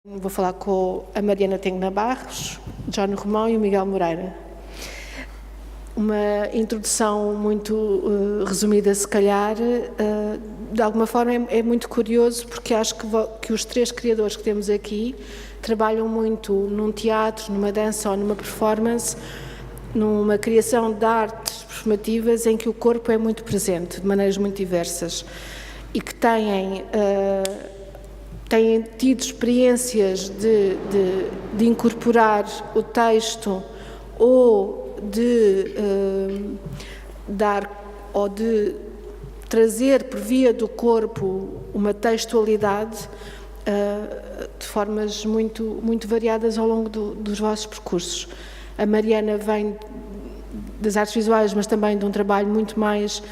Vou falar com a Mariana Tengna Barros, John Romão e o Miguel Moreira. Uma introdução muito resumida, se calhar, de alguma forma é muito curioso, porque acho que os três criadores que temos aqui trabalham muito num teatro, numa dança ou numa performance, numa criação de artes performativas em que o corpo é muito presente, de maneiras muito diversas, e que têm tido experiências de incorporar o texto ou de dar ou de trazer por via do corpo uma textualidade de formas muito variadas ao longo dos vossos percursos. A Mariana vem das artes visuais, mas também de um trabalho muito mais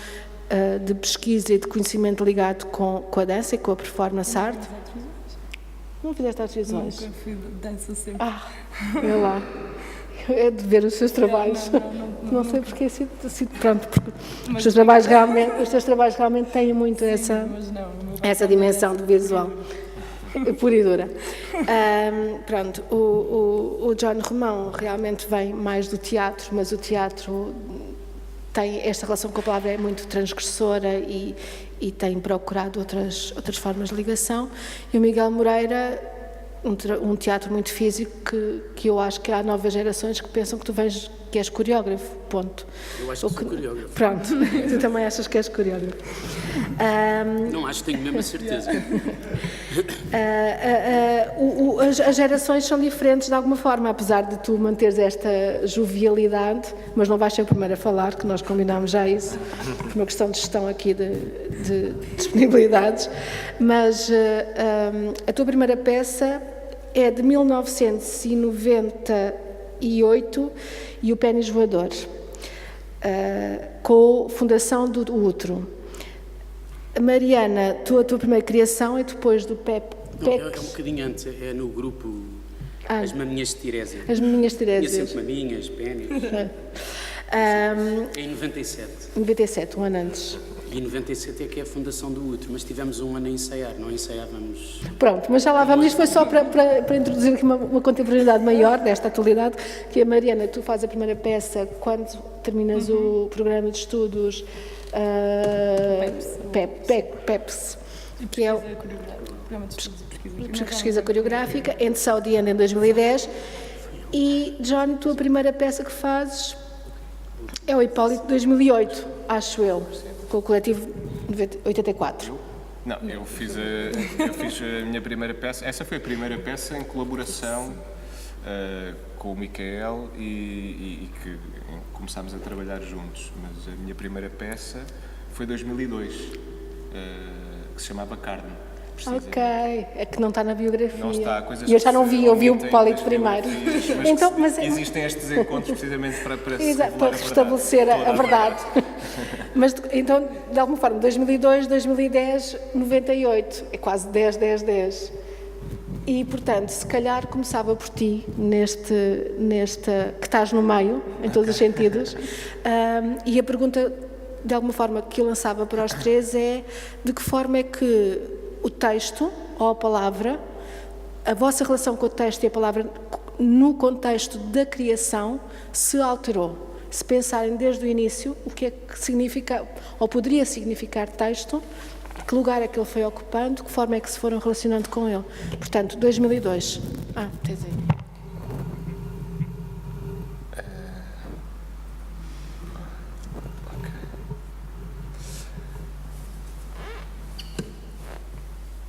de pesquisa e de conhecimento ligado com a dança e com a performance art. Não fizeste artes visuais? Nunca fui dança sempre. Vê lá. É de ver os seus trabalhos. Não sei porque é assim, pronto, porque os teus trabalhos realmente têm muito essa dimensão de visual. Pura e dura. Pronto, o John Romão realmente vem mais do teatro, mas o teatro tem esta relação com a palavra, é muito transgressora e tem procurado outras formas de ligação. E o Miguel Moreira, um teatro muito físico que eu acho que há novas gerações que pensam que tu que és coreógrafo, ponto. Eu acho que sou coreógrafo. Pronto, tu também achas que és coreógrafo. Não acho, tenho mesmo a certeza. As gerações são diferentes de alguma forma, apesar de tu manteres esta jovialidade, mas não vais ser o primeiro a falar, que nós combinámos já isso, por uma questão de gestão aqui de disponibilidades, mas a tua primeira peça é de 1998 e o Pênis Voador, com a Fundação do Útero. Mariana, a tua primeira criação é depois do PEP. Não, é um bocadinho antes, é no grupo As Maminhas de Tirésia. As Maminhas de Tirésia. Tinha sempre maminhas, pênis. Em 97. 97, um ano antes. E em 97 é que é a Fundação do Útero, mas tivemos um ano a ensaiar, não ensaiávamos... Pronto, mas já lá vamos, isto foi só para introduzir aqui uma contemporaneidade maior desta atualidade, que a Mariana, tu fazes a primeira peça quando terminas o programa de estudos PEPS, que é o programa de estudos e pesquisa coreográfica, em Saudi em 2010, e John, tua primeira peça que fazes é o Hipólito de 2008, acho eu, com o coletivo 84. Não, eu fiz a minha primeira peça, essa foi a primeira peça em colaboração com o Micael e que começámos a trabalhar juntos, mas a minha primeira peça foi em 2002, que se chamava Carne. Ok, é que não está na biografia. Não está, coisas e eu já não vi, eu vi o Hipólito das primeiro. biografias, Então, mas existem estes encontros precisamente para restabelecer a verdade. Mas então, de alguma forma, 2002, 2010, 98, é quase 10. E, portanto, se calhar começava por ti, nesta que estás no meio, em todos os sentidos, e a pergunta, de alguma forma, que eu lançava para os três é de que forma é que o texto ou a palavra, a vossa relação com o texto e a palavra no contexto da criação se alterou. Se pensarem desde o início o que é que significa, ou poderia significar texto, que lugar é que ele foi ocupando, que forma é que se foram relacionando com ele. Portanto, 2002. Tens aí.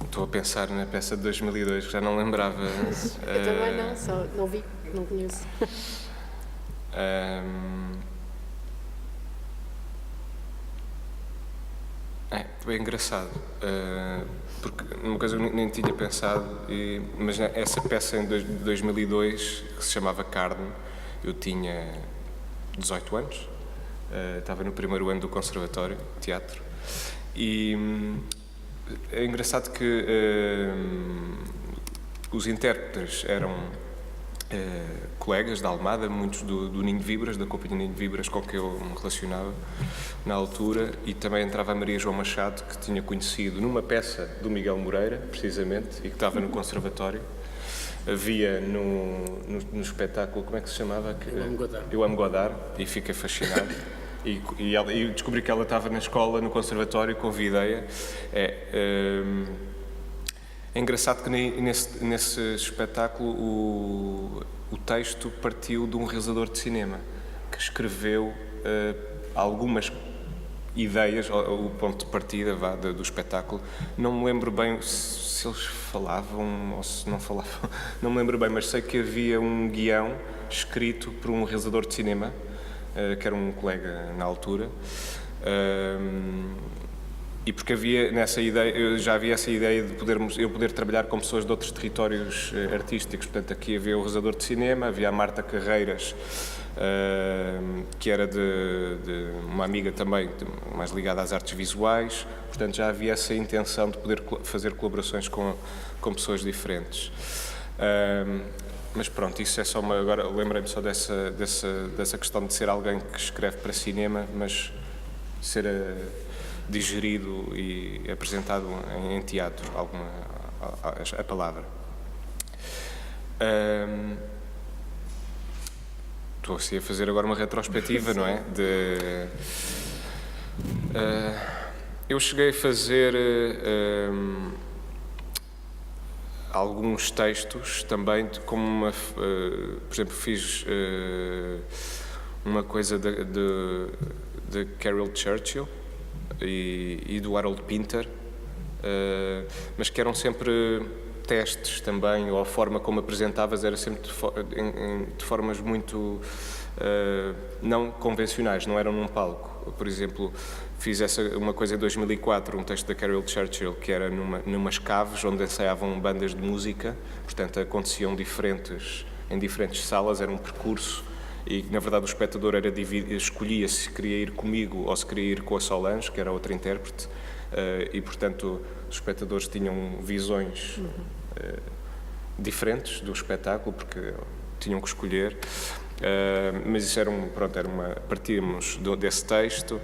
Estou a pensar na peça de 2002, que já não lembrava. Eu também não, só não vi, não conheço. É bem engraçado, porque uma coisa eu nem tinha pensado, mas essa peça em 2002, que se chamava Carne, eu tinha 18 anos, estava no primeiro ano do Conservatório de Teatro, e é engraçado que os intérpretes eram colegas da Almada, muitos do Ninho de Vibras, da Companhia Ninho de Vibras, com que eu me relacionava na altura, e também entrava a Maria João Machado, que tinha conhecido numa peça do Miguel Moreira, precisamente, e que estava no Conservatório, Havia no espetáculo, como é que se chamava? Eu Amo Godard. Eu Amo Godard, e fiquei fascinado. E descobri que ela estava na escola, no conservatório, convidei-a. É engraçado que nesse espetáculo o texto partiu de um realizador de cinema que escreveu algumas ideias, o ponto de partida do espetáculo. Não me lembro bem se eles falavam ou se não falavam, não me lembro bem, mas sei que havia um guião escrito por um realizador de cinema, que era um colega na altura. E porque havia nessa ideia, já havia essa ideia de eu poder trabalhar com pessoas de outros territórios artísticos. Portanto, aqui havia o realizador de cinema, havia a Marta Carreiras, que era de uma amiga também mais ligada às artes visuais. Portanto, já havia essa intenção de poder fazer colaborações com pessoas diferentes. Mas pronto, isso é só uma... Agora lembrei-me só dessa questão de ser alguém que escreve para cinema, mas ser digerido e apresentado em teatro, a palavra. Estou assim a fazer agora uma retrospectiva, não é? Eu cheguei a fazer alguns textos também, como por exemplo, fiz uma coisa de Carol Churchill e do Harold Pinter, mas que eram sempre testes também, ou a forma como apresentavas era sempre de formas muito não convencionais, não eram num palco. Por exemplo, fiz uma coisa em 2004, um texto da Carol Churchill, que era numas caves onde ensaiavam bandas de música, portanto aconteciam em diferentes salas, era um percurso, e na verdade o espectador escolhia se queria ir comigo ou se queria ir com a Solange, que era outra intérprete, e portanto os espectadores tinham visões diferentes do espetáculo, porque tinham que escolher. Mas isso partíamos desse texto.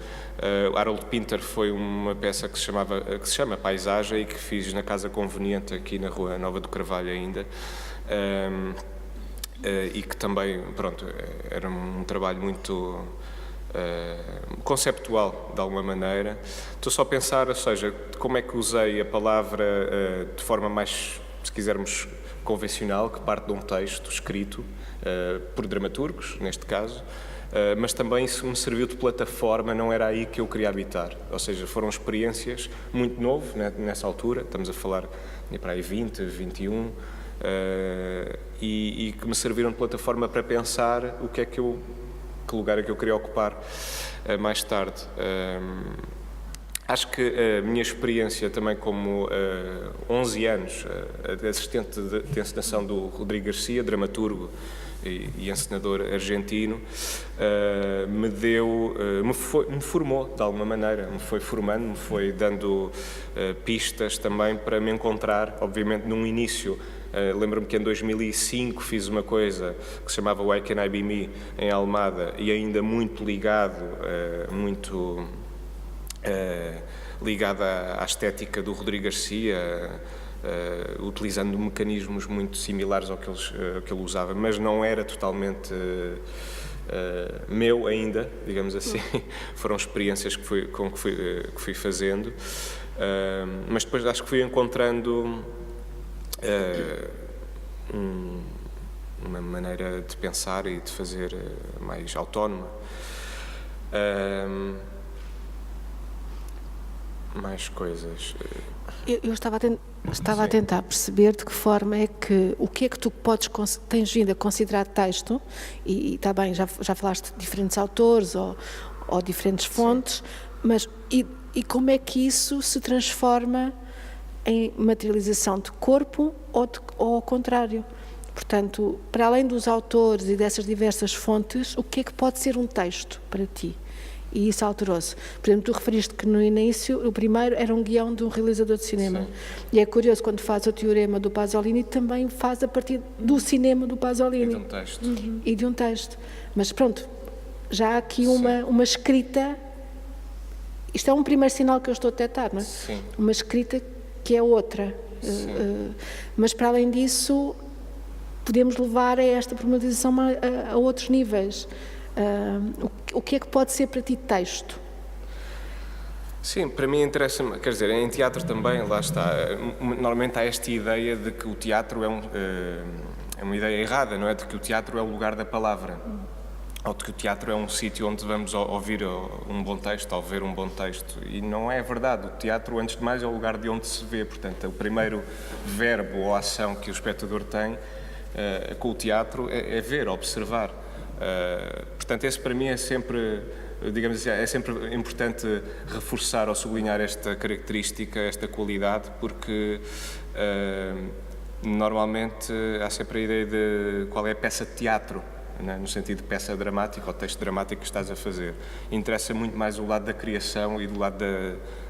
Harold Pinter foi uma peça que se chama Paisagem, e que fiz na Casa Conveniente, aqui na Rua Nova do Carvalho ainda, e que também, era um trabalho muito conceptual, de alguma maneira. Estou só a pensar, ou seja, como é que usei a palavra de forma mais, se quisermos, convencional, que parte de um texto escrito por dramaturgos, neste caso, mas também isso me serviu de plataforma, não era aí que eu queria habitar. Ou seja, foram experiências muito novo, né, nessa altura, estamos a falar para aí 20, 21, e que me serviram de plataforma para pensar que lugar é que eu queria ocupar mais tarde. Acho que a minha experiência também como 11 anos assistente de encenação do Rodrigo Garcia, dramaturgo e encenador argentino, me formou de alguma maneira, me foi formando, me foi dando pistas também para me encontrar, obviamente num início. Lembro-me que em 2005 fiz uma coisa que se chamava Why Can I Be Me, em Almada, e ainda muito ligado à estética do Rodrigo Garcia, utilizando mecanismos muito similares ao que ele usava, mas não era totalmente meu ainda, digamos assim. Foram experiências que fui fazendo, mas depois acho que fui encontrando uma maneira de pensar e de fazer mais autónoma. Mais coisas. Eu estava a tentar perceber de que forma é que, o que é que tu tens vindo a considerar texto, e está bem, já falaste de diferentes autores ou diferentes fontes, mas e como é que isso se transforma em materialização de corpo ou ao contrário? Portanto, para além dos autores e dessas diversas fontes, o que é que pode ser um texto para ti? E isso alterou-se. Por exemplo, tu referiste que no início, o primeiro era um guião de um realizador de cinema. Sim. E é curioso, quando faz o Teorema do Pasolini, também faz a partir do cinema do Pasolini. E de um texto. E de um texto. Mas pronto, já há aqui uma escrita. Isto é um primeiro sinal que eu estou a detectar, não é? Sim. Uma escrita que é outra. Mas para além disso, podemos levar esta problematização a outros níveis. O que é que pode ser para ti texto? Sim, para mim interessa-me, quer dizer, em teatro também, lá está, normalmente há esta ideia de que o teatro é uma ideia errada, não é? De que o teatro é o lugar da palavra, ou de que o teatro é um sítio onde vamos ouvir um bom texto, ou ver um bom texto, e não é verdade. O teatro, antes de mais, é o lugar de onde se vê, portanto, o primeiro verbo ou ação que o espectador tem com o teatro é ver, observar. Portanto, esse para mim é sempre, digamos assim, é sempre importante reforçar ou sublinhar esta característica, esta qualidade, porque normalmente há sempre a ideia de qual é a peça de teatro, né? No sentido de peça dramática ou texto dramático que estás a fazer. Interessa muito mais o lado da criação e do lado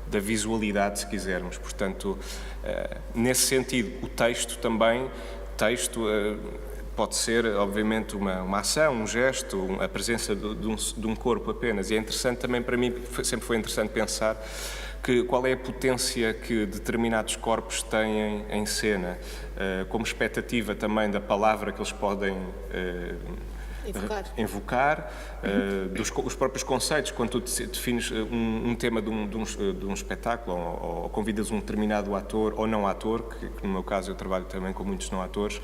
da visualidade, se quisermos. Portanto, nesse sentido, o texto também, pode ser, obviamente, uma ação, um gesto, a presença de um corpo apenas. E é interessante também, para mim, sempre foi interessante pensar qual é a potência que determinados corpos têm em cena, como expectativa também da palavra que eles podem invocar, os próprios conceitos, quando tu defines um tema de um espetáculo ou convidas um determinado ator ou não ator, que no meu caso eu trabalho também com muitos não atores,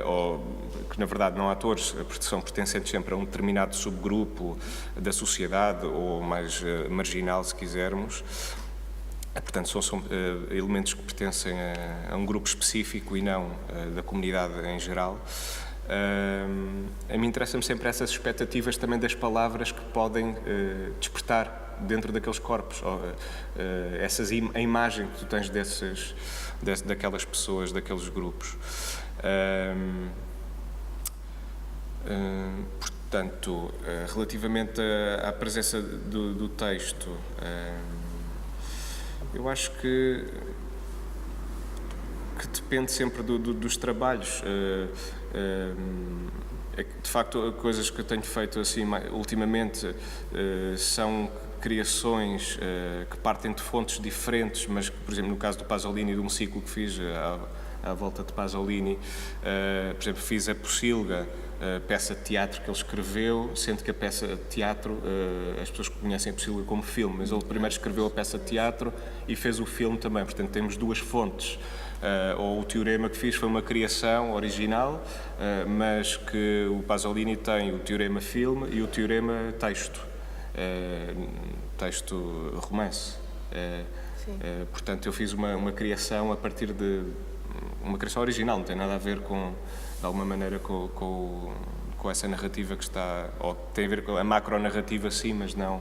ou que na verdade não atores, porque são pertencentes sempre a um determinado subgrupo da sociedade ou mais marginal, se quisermos. Portanto, são elementos que pertencem a um grupo específico e não da comunidade em geral. A mim interessa-me sempre essas expectativas também das palavras que podem despertar dentro daqueles corpos, a imagem que tu tens daquelas pessoas, daqueles grupos. Portanto, relativamente à presença do texto, eu acho que depende sempre dos trabalhos. De facto, coisas que eu tenho feito assim ultimamente são criações que partem de fontes diferentes, mas, por exemplo, no caso do Pasolini, de um ciclo que fiz à volta de Pasolini, por exemplo, fiz a Pocilga, peça de teatro que ele escreveu, sendo que a peça de teatro, as pessoas conhecem a Pocilga como filme, mas ele primeiro escreveu a peça de teatro e fez o filme também, portanto temos duas fontes. Ou o Teorema que fiz foi uma criação original, mas que o Pasolini tem o Teorema filme e o Teorema texto, texto romance. Portanto, eu fiz uma criação a partir de uma criação original, não tem nada a ver de alguma maneira com essa narrativa que está, ou tem a ver com a macronarrativa sim, mas não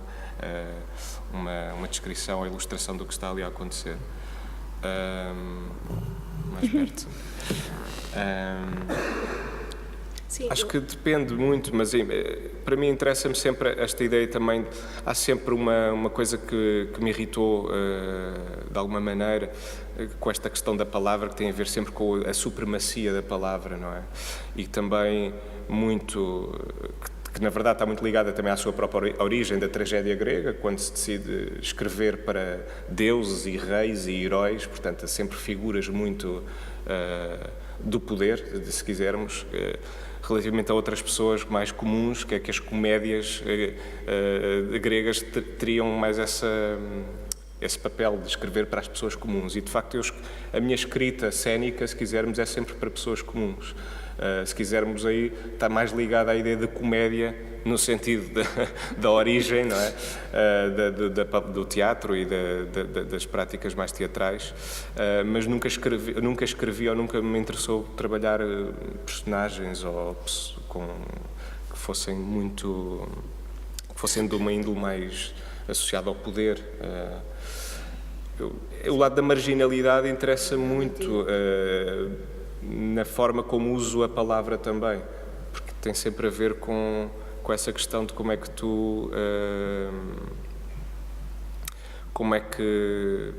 uma descrição ou ilustração do que está ali a acontecer. Mais perto. Sim, acho que depende muito, mas para mim interessa-me sempre esta ideia também. Há sempre uma coisa que me irritou de alguma maneira com esta questão da palavra, que tem a ver sempre com a supremacia da palavra, não é? E também muito que na verdade está muito ligada também à sua própria origem da tragédia grega, quando se decide escrever para deuses e reis e heróis, portanto, há sempre figuras muito do poder, se quisermos, relativamente a outras pessoas mais comuns, que é que as comédias gregas teriam mais esse papel de escrever para as pessoas comuns. E, de facto, a minha escrita cénica, se quisermos, é sempre para pessoas comuns. Se quisermos aí, está mais ligada à ideia de comédia, no sentido da origem, não é? Do teatro e das práticas mais teatrais, mas nunca escrevi ou nunca me interessou trabalhar personagens que fossem de uma índole mais associada ao poder. O lado da marginalidade interessa muito na forma como uso a palavra também, porque tem sempre a ver com essa questão de como é que tu como é que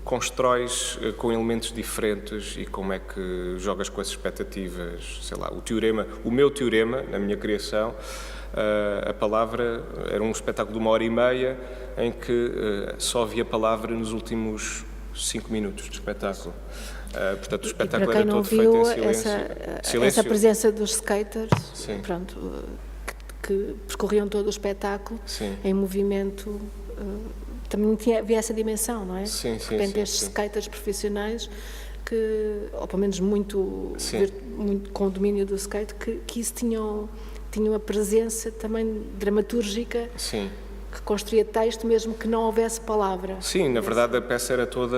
constróis com elementos diferentes e como é que jogas com as expectativas. Sei lá, o meu teorema, na minha criação, a palavra era um espetáculo de 1h30 em que só havia palavra nos últimos 5 minutos de espetáculo. Portanto, o E espetáculo para quem era não todo feito viu, em silêncio. essa presença dos skaters, Sim. pronto, que percorriam todo o espetáculo Sim. em movimento, também havia essa dimensão, não é? Sim, De sim, repente sim, estes sim. skaters profissionais ou pelo menos muito com o domínio do skate, que isso tinham a presença também dramatúrgica, Sim. que construía texto mesmo que não houvesse palavra. Sim, na verdade a peça era toda,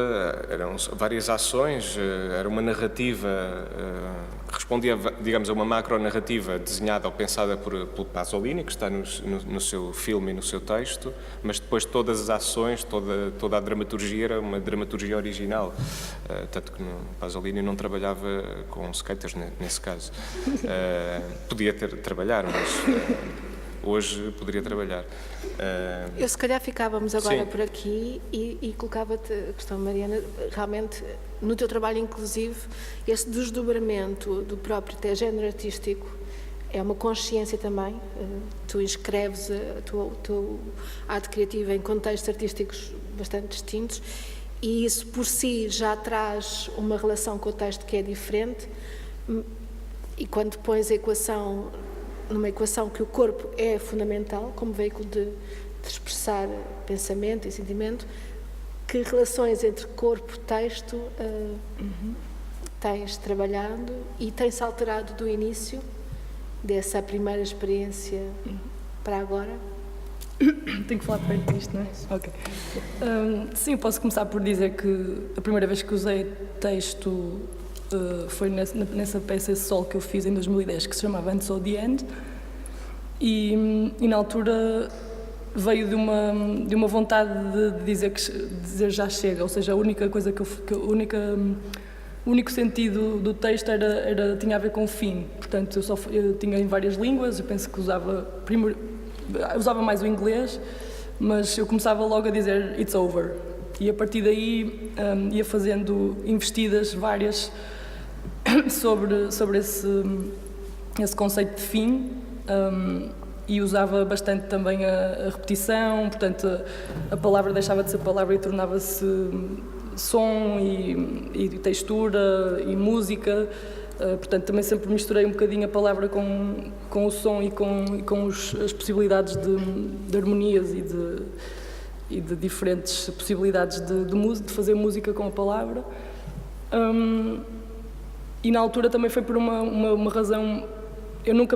eram várias ações, era uma narrativa que respondia, digamos, a uma macro-narrativa desenhada ou pensada pelo Pasolini, que está no seu filme e no seu texto, mas depois todas as ações, toda a dramaturgia era uma dramaturgia original, tanto que Pasolini não trabalhava com skaters nesse caso. Podia trabalhar, mas... Hoje poderia trabalhar. Eu se calhar ficávamos agora Sim. por aqui e colocava-te a questão, Mariana, realmente no teu trabalho inclusive, esse desdobramento do próprio até género artístico é uma consciência também. Tu inscreves a tua arte criativa em contextos artísticos bastante distintos e isso por si já traz uma relação com o texto que é diferente e quando pões a equação numa equação que o corpo é fundamental como veículo de expressar pensamento e sentimento, que relações entre corpo e texto tens trabalhado e tem-se alterado do início dessa primeira experiência para agora? Tenho que falar perto disto, não é? Ok. Sim, posso começar por dizer que a primeira vez que usei texto foi nessa peça Sol que eu fiz em 2010, que se chamava Antes ou The End, e na altura veio de uma vontade de dizer já chega, ou seja, a única coisa o único sentido do texto tinha a ver com o fim. Portanto, eu tinha em várias línguas, eu penso que usava mais o inglês, mas eu começava logo a dizer it's over, e a partir daí ia fazendo investidas várias sobre esse conceito de fim, e usava bastante também a repetição, portanto a palavra deixava de ser palavra e tornava-se som e textura e música, portanto também sempre misturei um bocadinho a palavra com o som e com as possibilidades de harmonias e de diferentes possibilidades de fazer música com a palavra. E na altura também foi por uma razão, eu nunca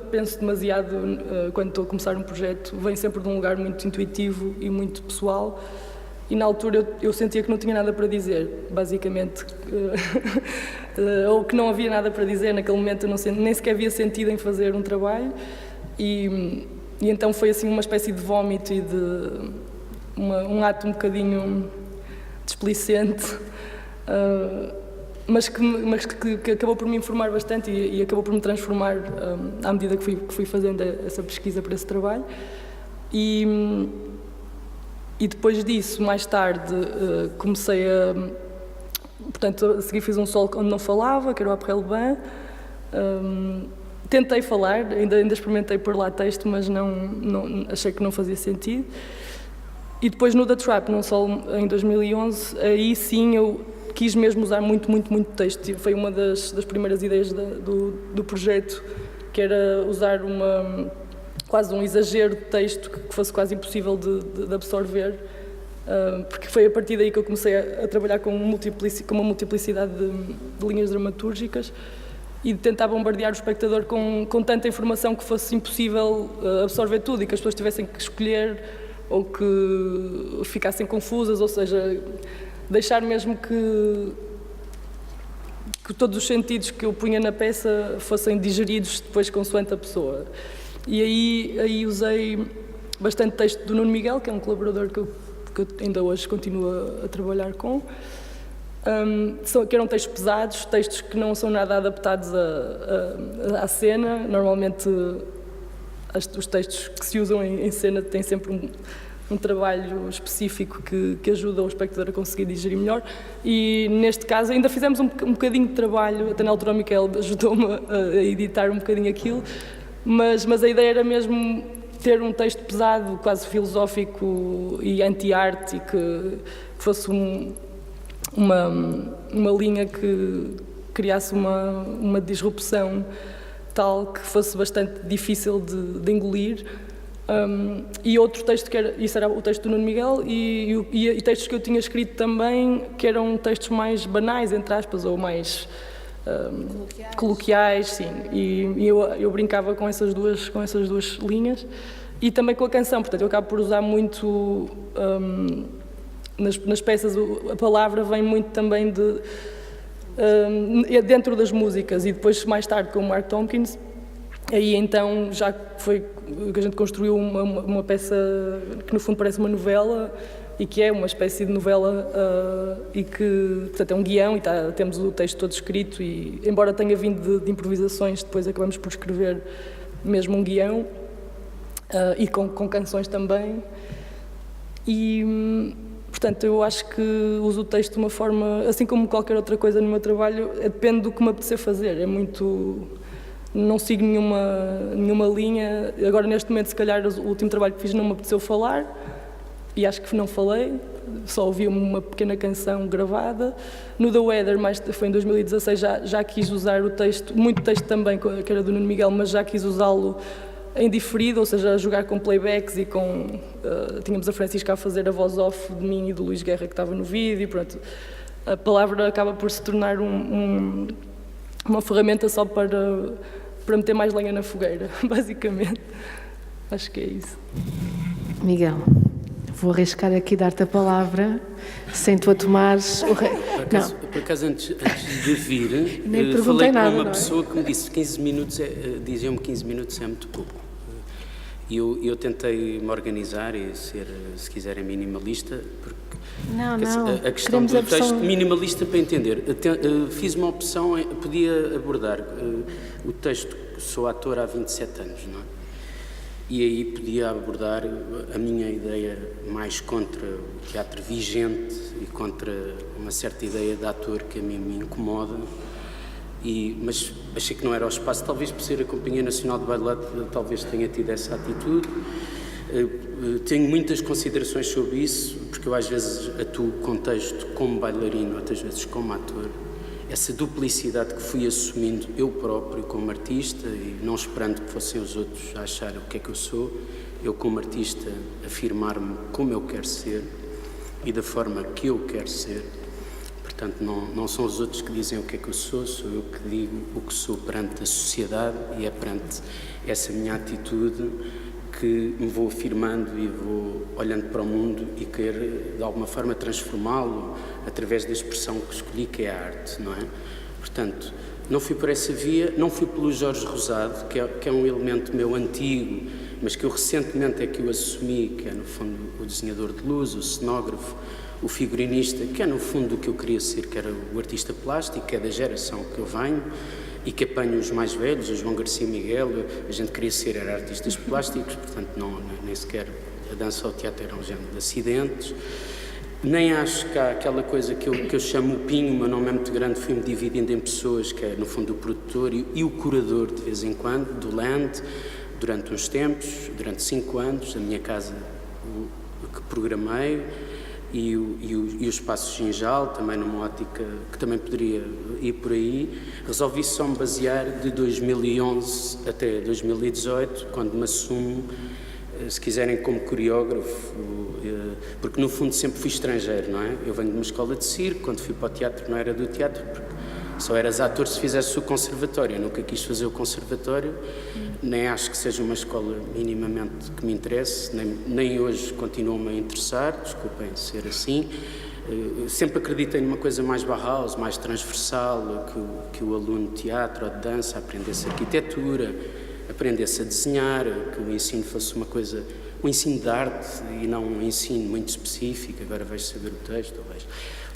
penso demasiado quando estou a começar um projeto, vem sempre de um lugar muito intuitivo e muito pessoal, e na altura eu sentia que não tinha nada para dizer, basicamente, ou que não havia nada para dizer naquele momento, eu nem sequer havia sentido em fazer um trabalho, e então foi assim uma espécie de vómito e de um ato um bocadinho desplicente, mas que acabou por me informar bastante e acabou por me transformar à medida que fui fazendo essa pesquisa para esse trabalho. E depois disso, mais tarde, comecei portanto, a seguir fiz um solo onde não falava, que era o Après-le-Bain. Tentei falar, ainda experimentei pôr lá texto, mas não achei que não fazia sentido. E depois no The Trap, num solo em 2011, aí sim eu quis mesmo usar muito texto. Foi uma das primeiras ideias do projeto, que era usar quase um exagero de texto que fosse quase impossível de absorver, porque foi a partir daí que eu comecei a trabalhar com uma multiplicidade de linhas dramatúrgicas e de tentar bombardear o espectador com tanta informação que fosse impossível absorver tudo e que as pessoas tivessem que escolher ou que ficassem confusas, ou seja, deixar mesmo que todos os sentidos que eu punha na peça fossem digeridos depois consoante a pessoa. E aí usei bastante texto do Nuno Miguel, que é um colaborador que eu ainda hoje continuo a trabalhar com, que eram textos pesados, textos que não são nada adaptados à cena. Normalmente os textos que se usam em cena têm sempre um trabalho específico que ajuda o espectador a conseguir digerir melhor, e neste caso ainda fizemos um bocadinho de trabalho, até na altura o Miquel ajudou-me a editar um bocadinho aquilo, mas a ideia era mesmo ter um texto pesado, quase filosófico e anti-arte, e que fosse um uma linha que criasse uma disrupção tal que fosse bastante difícil de engolir. E outro texto, isso era o texto do Nuno Miguel, e textos que eu tinha escrito também, que eram textos mais banais, entre aspas, ou mais coloquiais, sim. E eu brincava com essas duas linhas, e também com a canção. Portanto, eu acabo por usar muito, nas peças, a palavra vem muito também dentro das músicas, e depois, mais tarde, com o Mark Tompkins, aí então já foi que a gente construiu uma peça que no fundo parece uma novela, e que é uma espécie de novela, e que, portanto, é um guião, e temos o texto todo escrito, e embora tenha vindo de improvisações, depois acabamos por escrever mesmo um guião, e com canções também. E, portanto, eu acho que uso o texto de uma forma, assim como qualquer outra coisa no meu trabalho, depende do que me apetecer fazer, é muito... Não sigo nenhuma linha. Agora, neste momento, se calhar, o último trabalho que fiz não me apeteceu falar, e acho que não falei, só ouvi uma pequena canção gravada. No The Weather, foi em 2016, já quis usar o texto, muito texto também, que era do Nuno Miguel, mas já quis usá-lo em diferido, ou seja, a jogar com playbacks e com... tínhamos a Francisca a fazer a voz off de mim e do Luís Guerra, que estava no vídeo, pronto. A palavra acaba por se tornar uma ferramenta só para meter mais lenha na fogueira, basicamente. Acho que é isso. Miguel, vou arriscar aqui dar-te a palavra, sem tu a tomares o rei. Por acaso, antes de vir, falei com nada, uma pessoa que me disse 15 minutos, diziam-me 15 minutos é muito pouco. E eu tentei me organizar e ser, se quiserem, minimalista, porque a questão do texto minimalista, para entender, fiz uma opção, podia abordar o texto, sou ator há 27 anos, não é? E aí podia abordar a minha ideia mais contra o teatro vigente e contra uma certa ideia de ator que a mim me incomoda, mas achei que não era o espaço, talvez por ser a Companhia Nacional de Bailado, talvez tenha tido essa atitude. Tenho muitas considerações sobre isso, porque eu às vezes atuo com texto como bailarino, outras vezes como ator. Essa duplicidade que fui assumindo eu próprio como artista, e não esperando que fossem os outros a achar o que é que eu sou, eu como artista afirmar-me como eu quero ser e da forma que eu quero ser. Portanto, não são os outros que dizem o que é que eu sou eu que digo o que sou perante a sociedade, e é perante essa minha atitude que me vou afirmando e vou olhando para o mundo e querer, de alguma forma, transformá-lo através da expressão que escolhi, que é a arte, não é? Portanto, não fui por essa via, não fui pelo Jorge Rosado, que é um elemento meu antigo, mas que eu recentemente é que o assumi, que é, no fundo, o desenhador de luz, o cenógrafo, o figurinista, que é, no fundo, o que eu queria ser, que era o artista plástico, que é da geração que eu venho, e que apanho os mais velhos, o João Garcia Miguel, a gente queria ser, era artistas plásticos, portanto nem sequer a dança ou o teatro eram um género de acidentes. Nem acho que há aquela coisa que eu chamo o Pinho, o meu nome é muito grande, fui-me dividindo em pessoas, que é no fundo o produtor e o curador de vez em quando, do Land, durante uns tempos, durante 5 anos, a minha casa que programei, e o Espaço Ginjal, também numa ótica que também poderia ir por aí. Resolvi só me basear de 2011 até 2018, quando me assumo, se quiserem, como coreógrafo, porque no fundo sempre fui estrangeiro, não é? Eu venho de uma escola de circo, quando fui para o teatro não era do teatro, porque só eras ator se fizesse o conservatório. Eu nunca quis fazer o conservatório, nem acho que seja uma escola minimamente que me interesse, nem hoje continua-me a interessar, desculpem ser assim. Sempre acreditei numa coisa mais Bauhaus, mais transversal, que o aluno de teatro ou de dança aprendesse arquitetura, aprendesse a desenhar, que o ensino fosse uma coisa, um ensino de arte e não um ensino muito específico, agora vais saber o texto,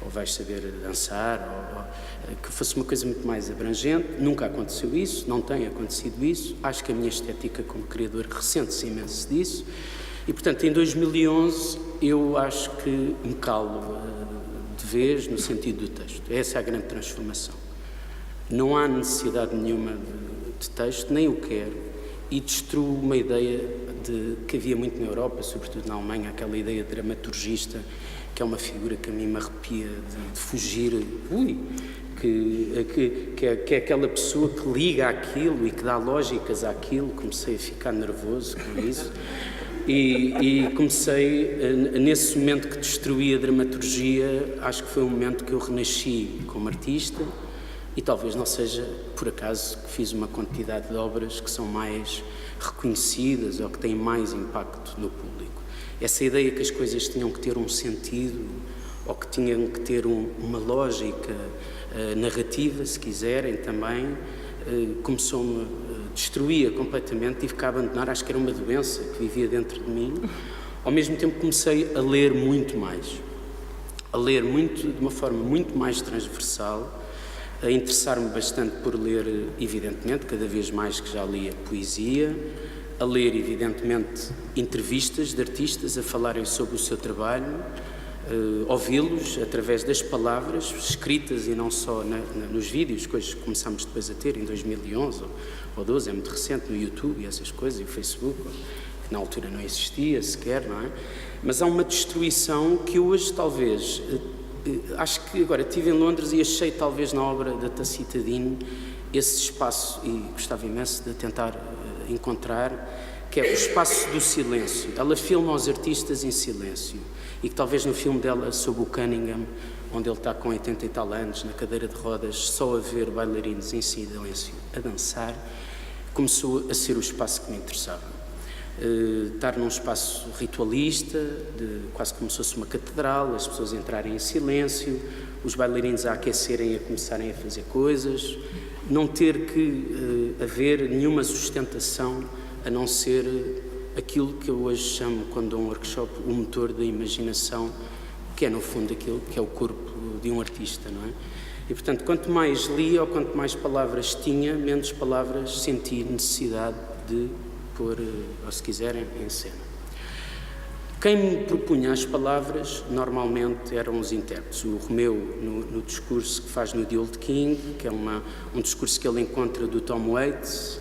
ou vais saber dançar, ou que fosse uma coisa muito mais abrangente. Nunca aconteceu isso, não tem acontecido isso. Acho que a minha estética como criador ressente-se imenso disso. E, portanto, em 2011, eu acho que me calo de vez no sentido do texto. Essa é a grande transformação. Não há necessidade nenhuma de texto, nem o quero. e destruo uma ideia que havia muito na Europa, sobretudo na Alemanha, aquela ideia de dramaturgista, que é uma figura que a mim me arrepia de fugir, que é aquela pessoa que liga àquilo e que dá lógicas àquilo. Comecei a ficar nervoso com isso e comecei, nesse momento que destruí a dramaturgia, acho que foi um momento que eu renasci como artista. E talvez não seja por acaso que fiz uma quantidade de obras que são mais reconhecidas ou que têm mais impacto no público. Essa ideia que as coisas tinham que ter um sentido ou que tinham que ter uma lógica narrativa, se quiserem, também, começou-me, destruía completamente, tive que abandonar, acho que era uma doença que vivia dentro de mim. Ao mesmo tempo comecei a ler muito mais, de uma forma muito mais transversal, a interessar-me bastante por ler, evidentemente, cada vez mais que já lia poesia, a ler, evidentemente, entrevistas de artistas a falarem sobre o seu trabalho, ouvi-los através das palavras escritas e não só nos vídeos, coisas que começámos depois a ter em 2011 ou 12, é muito recente, no YouTube e essas coisas, e o Facebook, que na altura não existia sequer, não é? Mas há uma destruição que hoje talvez... Acho que agora estive em Londres e achei talvez na obra da Tacita Dine esse espaço, e gostava imenso de tentar encontrar, que é o espaço do silêncio. Ela filma os artistas em silêncio e que talvez no filme dela sobre o Cunningham, onde ele está com 80 e tal anos na cadeira de rodas, só a ver bailarinos em silêncio a dançar, começou a ser o espaço que me interessava. Estar num espaço ritualista, quase como se fosse uma catedral, as pessoas entrarem em silêncio, os bailarinos a aquecerem e a começarem a fazer coisas, não ter que haver nenhuma sustentação a não ser aquilo que eu hoje chamo, quando dou um workshop, o motor da imaginação, que é no fundo aquilo que é o corpo de um artista, não é? E portanto, quanto mais lia ou quanto mais palavras tinha, menos palavras senti necessidade de pôr, ou se quiserem, em cena. Quem me propunha as palavras, normalmente, eram os intérpretes. O Romeu, no discurso que faz no The Old King, que é um discurso que ele encontra do Tom Waits,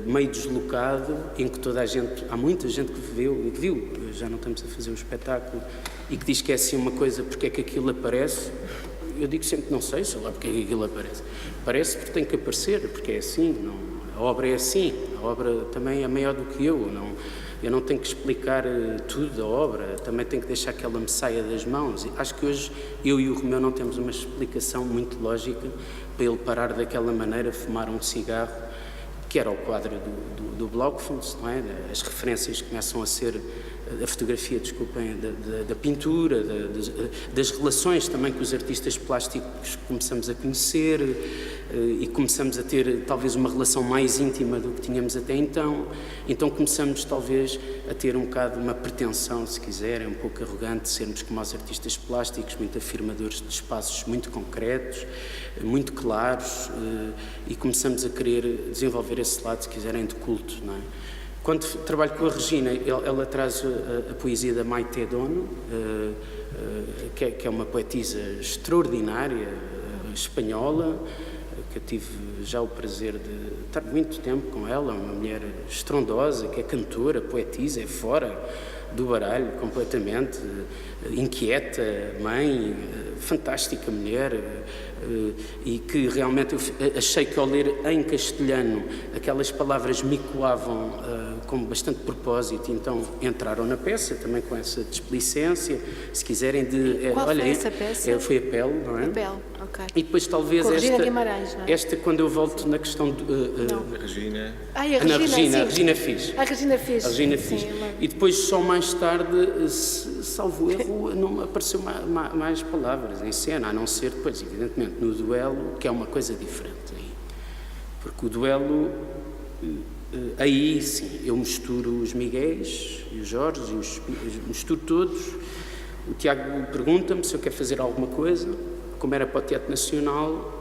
meio deslocado, em que toda a gente, há muita gente que viu, já não estamos a fazer um espetáculo, e que diz que é assim uma coisa, porque é que aquilo aparece. Eu digo sempre que não sei lá porque é que aquilo aparece. Aparece porque tem que aparecer, porque é assim, não... A obra é assim, a obra também é maior do que eu não tenho que explicar tudo da obra, também tenho que deixar que ela me saia das mãos. Acho que hoje eu e o Romeu não temos uma explicação muito lógica para ele parar daquela maneira, fumar um cigarro, que era o quadro do Blockfuss, não é? As referências começam a ser a fotografia, desculpem, da pintura, das relações também que os artistas plásticos começamos a conhecer e começamos a ter talvez uma relação mais íntima do que tínhamos até então. Então começamos talvez a ter um bocado uma pretensão, se quiserem, um pouco arrogante, de sermos como os artistas plásticos, muito afirmadores de espaços muito concretos, muito claros, e começamos a querer desenvolver esse lado, se quiserem, de culto, não é? Quando trabalho com a Regina, ela traz a poesia da Maite Dono, que é uma poetisa extraordinária, espanhola, que eu tive já o prazer de estar muito tempo com ela, uma mulher estrondosa, que é cantora, poetisa, é fora do baralho completamente, inquieta, mãe, fantástica mulher, e que realmente eu achei que ao ler em castelhano aquelas palavras me coavam com bastante propósito, então entraram na peça também com essa displicência, se quiserem Qual foi essa peça? Foi a Pele, não é? A Pele, ok. E depois talvez com Regina Guimarães, não é? esta quando eu volto na questão Regina. A Regina fiz. A Regina fiz. Sim, e depois só mais tarde, salvo erro, não apareceu mais palavras em cena, a não ser depois, evidentemente, no duelo, que é uma coisa diferente. Porque o duelo, aí sim, eu misturo os Miguéis e os Jorges, misturo todos. O Tiago pergunta-me se eu quero fazer alguma coisa, como era para o Teatro Nacional,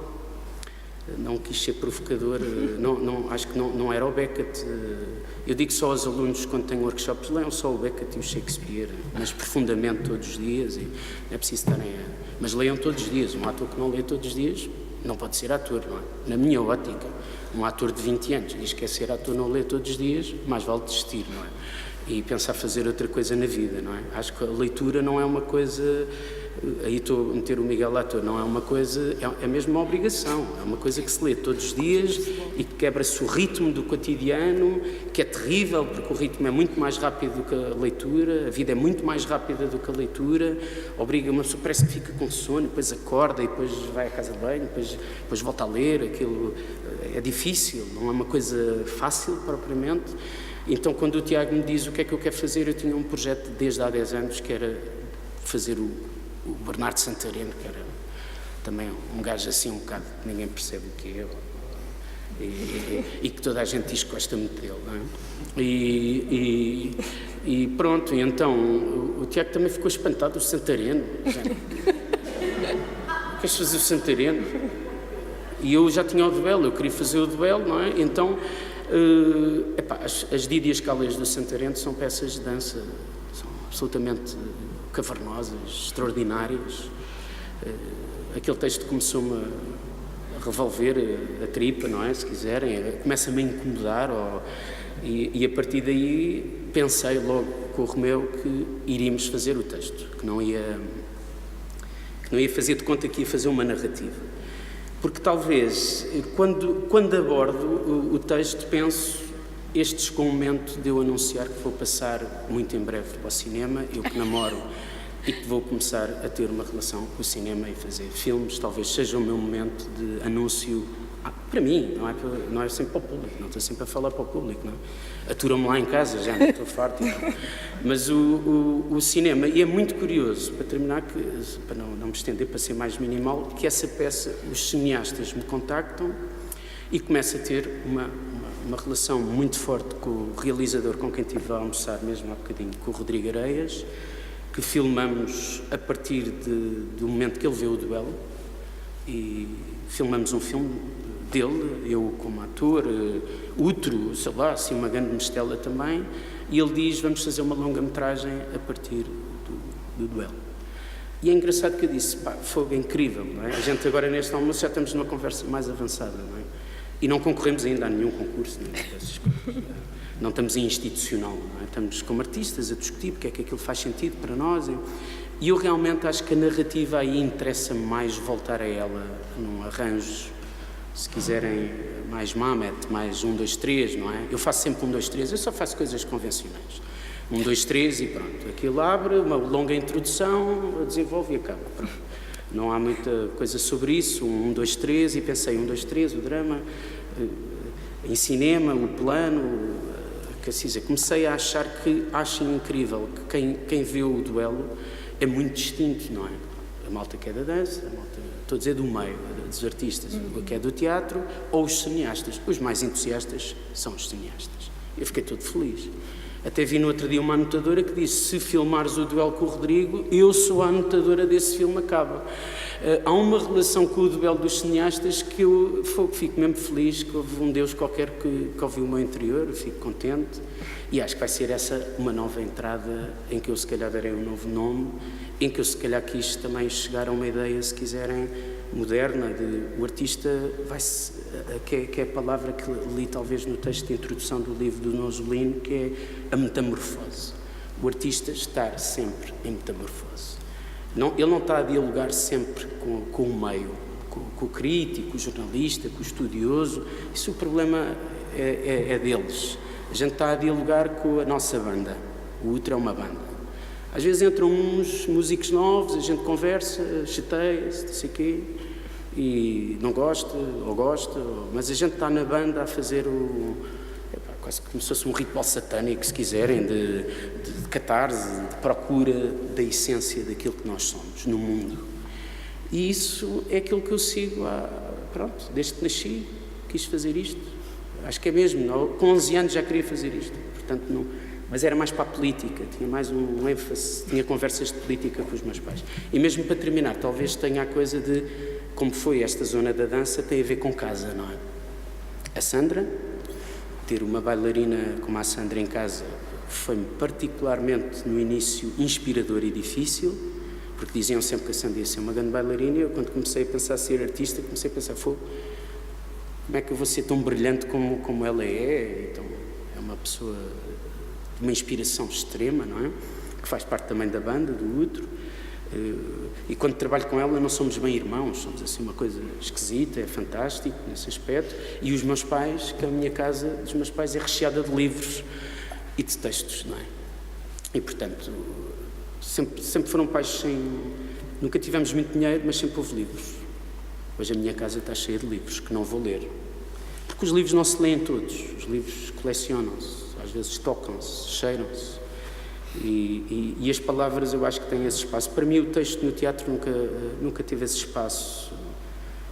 não quis ser provocador, acho que não era o Beckett. Eu digo só aos alunos, quando tenho workshops, leiam só o Beckett e o Shakespeare, mas profundamente todos os dias, e não é preciso estarem mas leiam todos os dias. Um ator que não lê todos os dias não pode ser ator, não é? Na minha ótica, um ator de 20 anos diz que quer ser ator, não lê todos os dias, mais vale desistir, não é? E pensar fazer outra coisa na vida, não é? Acho que a leitura não é uma coisa, aí estou a meter o Miguel ator, não é uma coisa, é mesmo uma obrigação, é uma coisa que se lê todos os dias e que quebra-se o ritmo do cotidiano, que é terrível, porque o ritmo é muito mais rápido do que a leitura, a vida é muito mais rápida do que a leitura, obriga uma pessoa, parece que fica com sono, depois acorda e depois vai à casa de banho, depois volta a ler, aquilo é difícil, não é uma coisa fácil propriamente. Então, quando o Tiago me diz o que é que eu quero fazer, eu tinha um projeto desde há 10 anos que era fazer o Bernardo Santareno, que era também um gajo assim um bocado que ninguém percebe o que é e que toda a gente diz que gosta muito dele, não é? E pronto, e então o Tiago também ficou espantado, o Santareno. Queres fazer o Santareno? E eu já tinha o duelo, eu queria fazer o duelo, não é? Então, as Dídias Calês do Santareno são peças de dança, são absolutamente cavernosas, extraordinárias. Aquele texto começou-me a revolver a tripa, não é? Se quiserem, começa-me a incomodar, e a partir daí pensei logo com o Romeu que iríamos fazer o texto, que não ia fazer de conta que ia fazer uma narrativa. Porque talvez, quando abordo o texto, penso, este chegou o momento de eu anunciar que vou passar muito em breve para o cinema, eu que namoro e que vou começar a ter uma relação com o cinema e fazer filmes, talvez seja o meu momento de anúncio, para mim, não é sempre para o público, não estou sempre a falar para o público, não é? Aturam-me lá em casa, já não estou farto, não. Mas o cinema, e é muito curioso, para terminar, para não me estender, para ser mais minimal, que essa peça, os cineastas me contactam e começo a ter uma relação muito forte com o realizador com quem estive a almoçar mesmo há bocadinho, com o Rodrigo Areias, que filmamos a partir do momento que ele vê o duelo, e filmamos um filme dele, eu como ator, outro, sei lá, assim uma grande mistela também, e ele diz, vamos fazer uma longa-metragem a partir do duelo. E é engraçado que eu disse, fogo, é incrível, não é? A gente agora neste almoço já estamos numa conversa mais avançada, não é? E não concorremos ainda a nenhum concurso, não estamos em institucional, não é? Estamos como artistas a discutir porque é que aquilo faz sentido para nós. E eu realmente acho que a narrativa aí interessa mais voltar a ela num arranjo, se quiserem, mais Mamet, mais 1, 2, 3, não é? Eu faço sempre 1, 2, 3, eu só faço coisas convencionais. 1, 2, 3 e pronto. Aquilo abre, uma longa introdução, desenvolve e acaba. Pronto. Não há muita coisa sobre isso. 1, 2, 3 e pensei 1, 2, 3, o drama, em cinema, o plano, quer dizer, comecei a achar que acho incrível que quem vê o duelo é muito distinto, não é? A malta que é da dança, a malta, estou a dizer do meio, dos artistas, o que é do teatro, ou os cineastas. Os mais entusiastas são os cineastas. Eu fiquei todo feliz. Até vi no outro dia uma anotadora que disse, se filmares o duelo com o Rodrigo, eu sou a anotadora desse filme, acaba. Há uma relação com o duelo dos cineastas que eu fico mesmo feliz, que houve um Deus qualquer que ouviu o meu interior, eu fico contente, e acho que vai ser essa uma nova entrada em que eu se calhar darei um novo nome, em que eu se calhar quis também chegar a uma ideia, se quiserem, moderna, de o artista vai-se, que é a palavra que li talvez no texto de introdução do livro do Nozolino, que é a metamorfose. O artista está sempre em metamorfose. Ele não está a dialogar sempre com o meio, com o crítico, com o jornalista, com o estudioso. Isso o problema é deles. A gente está a dialogar com a nossa banda. O outro é uma banda. Às vezes entram uns músicos novos, a gente conversa, chateia-se, não sei o quê, e não gosta, ou gosta, mas a gente está na banda a fazer quase como se fosse um ritual satânico, se quiserem, de catarse, de procura da essência daquilo que nós somos no mundo. E isso é aquilo que eu sigo desde que nasci, quis fazer isto. Acho que é mesmo, com 11 anos já queria fazer isto, portanto não... Mas era mais para a política, tinha mais um ênfase, tinha conversas de política com os meus pais. E mesmo para terminar, talvez tenha a coisa de, como foi esta zona da dança, tem a ver com casa, não é? A Sandra, ter uma bailarina como a Sandra em casa, foi-me particularmente, no início, inspirador e difícil, porque diziam sempre que a Sandy ia ser uma grande bailarina, e eu, quando comecei a pensar ser artista, comecei a pensar, como é que eu vou ser tão brilhante como ela é? Então, é uma pessoa de uma inspiração extrema, não é? Que faz parte também da banda, do outro. E quando trabalho com ela não somos bem irmãos, somos assim uma coisa esquisita, é fantástico nesse aspecto. E os meus pais, que a minha casa dos meus pais é recheada de livros e de textos, não é? E portanto, sempre foram pais sem... Nunca tivemos muito dinheiro, mas sempre houve livros. Hoje a minha casa está cheia de livros que não vou ler. Porque os livros não se leem todos, os livros colecionam-se, às vezes tocam-se, cheiram-se. E as palavras eu acho que têm esse espaço. Para mim o texto no teatro nunca teve esse espaço.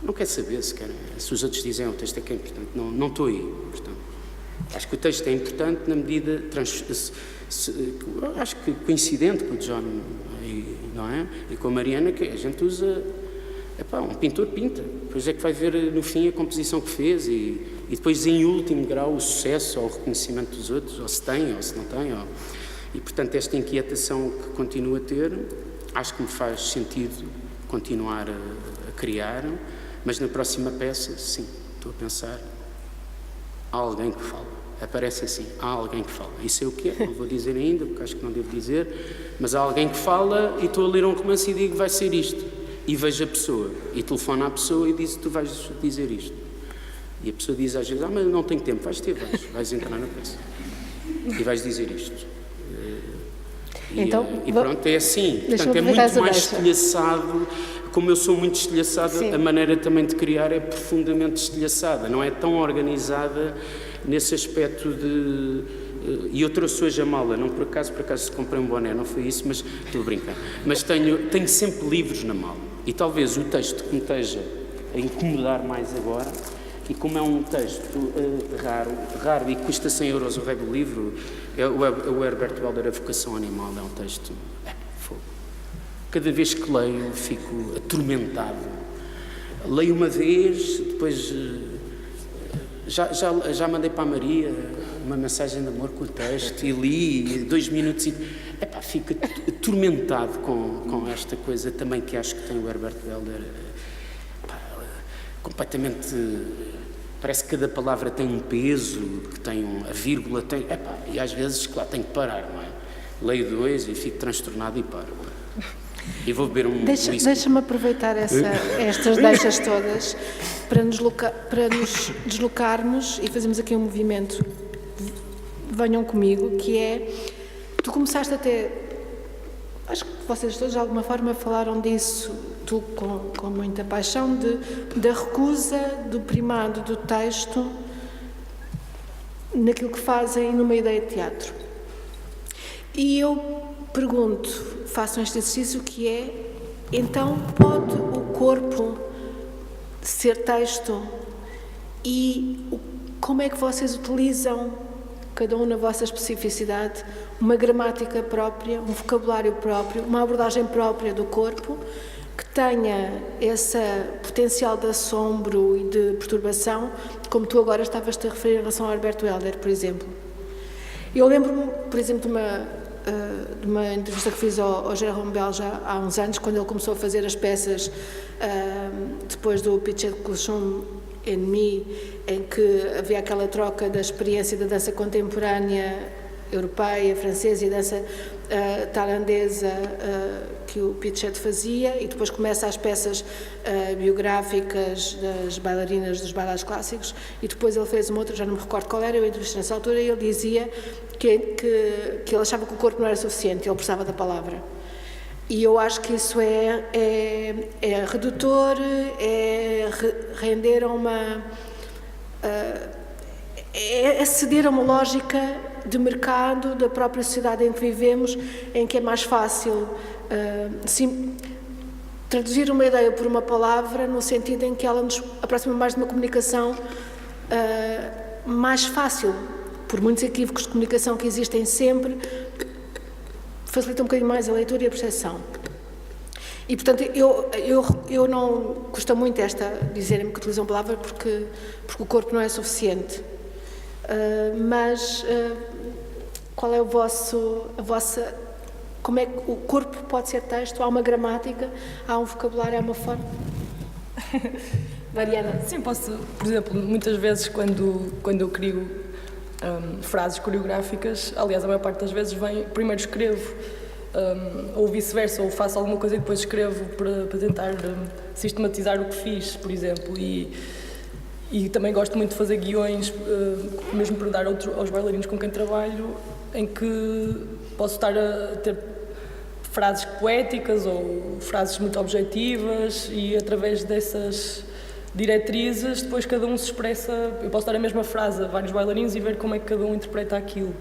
Não quer saber se os outros dizem o texto é que é importante. Não estou aí. Portanto, acho que o texto é importante na medida... acho que coincidente com o John, não é? E com a Mariana, que a gente usa... um pintor pinta. Depois é que vai ver no fim a composição que fez e depois em último grau o sucesso ou o reconhecimento dos outros, ou se tem ou se não tem. E, portanto, esta inquietação que continuo a ter, acho que me faz sentido continuar a criar, mas na próxima peça, sim, estou a pensar, há alguém que fala. Aparece assim, há alguém que fala. Isso é o que é, não vou dizer ainda, porque acho que não devo dizer, mas há alguém que fala e estou a ler um romance e digo, vai ser isto. E vejo a pessoa, e telefono à pessoa e diz, tu vais dizer isto. E a pessoa diz às vezes, mas não tenho tempo, vais entrar na peça. E vais dizer isto. E pronto, é assim. Portanto, é muito mais estilhaçado. Como eu sou muito estilhaçado, sim, a maneira também de criar é profundamente estilhaçada. Não é tão organizada nesse aspecto de... E eu trouxe hoje a mala, não por acaso comprei um boné, não foi isso, mas estou a brincar. Mas tenho sempre livros na mala. E talvez o texto que me esteja a incomodar mais agora, e como é um texto raro e custa 100 euros o rei do livro, é o Herbert Welder, A Vocação Animal, é um texto... fogo. Cada vez que leio fico atormentado. Leio uma vez, depois já mandei para a Maria uma mensagem de amor com o texto e li 2 minutos e... fico atormentado com esta coisa também que acho que tem o Herbert Welder completamente... Parece que cada palavra tem um peso, que tem a vírgula tem... e às vezes, claro, tenho que parar, não é? Leio 2 e fico transtornado e paro. E vou beber um whisky. Deixa-me aproveitar estas deixas todas para nos deslocarmos e fazermos aqui um movimento. Venham comigo, que é... Tu começaste até... Acho que vocês todos de alguma forma falaram disso, tu com muita paixão, da recusa do primado do texto naquilo que fazem numa ideia de teatro. E eu pergunto, façam este exercício que é, então pode o corpo ser texto e como é que vocês utilizam, cada um na vossa especificidade, uma gramática própria, um vocabulário próprio, uma abordagem própria do corpo que tenha esse potencial de assombro e de perturbação, como tu agora estavas-te a referir em relação ao Herbert Welder, por exemplo. Eu lembro-me, por exemplo, de uma entrevista que fiz ao Jérôme Bel já há uns anos, quando ele começou a fazer as peças depois do Pitched Cochon en Me, em que havia aquela troca da experiência da dança contemporânea europeia, francesa e dança tailandesa que o Pitched fazia, e depois começa as peças biográficas das bailarinas dos bailados clássicos, e depois ele fez uma outra, já não me recordo qual era, eu entrevistei nessa altura, e ele dizia que ele achava que o corpo não era suficiente, ele precisava da palavra. E eu acho que isso é redutor, é render a uma... é ceder a uma lógica de mercado da própria sociedade em que vivemos, em que é mais fácil traduzir uma ideia por uma palavra, no sentido em que ela nos aproxima mais de uma comunicação mais fácil, por muitos equívocos de comunicação que existem sempre, facilita um bocadinho mais a leitura e a percepção. E, portanto, eu não... Custa muito dizerem-me que utilizam a palavra porque o corpo não é suficiente. Mas qual é a vossa Como é que o corpo pode ser texto? Há uma gramática, há um vocabulário, há uma forma? Mariana? Sim, posso, por exemplo, muitas vezes quando eu crio frases coreográficas, aliás, a maior parte das vezes primeiro escrevo, ou vice-versa, ou faço alguma coisa e depois escrevo para tentar sistematizar o que fiz, por exemplo, e também gosto muito de fazer guiões, mesmo para dar aos bailarinos com quem trabalho, em que posso estar a ter frases poéticas ou frases muito objetivas e através dessas diretrizes depois cada um se expressa. Eu posso dar a mesma frase a vários bailarinos e ver como é que cada um interpreta aquilo.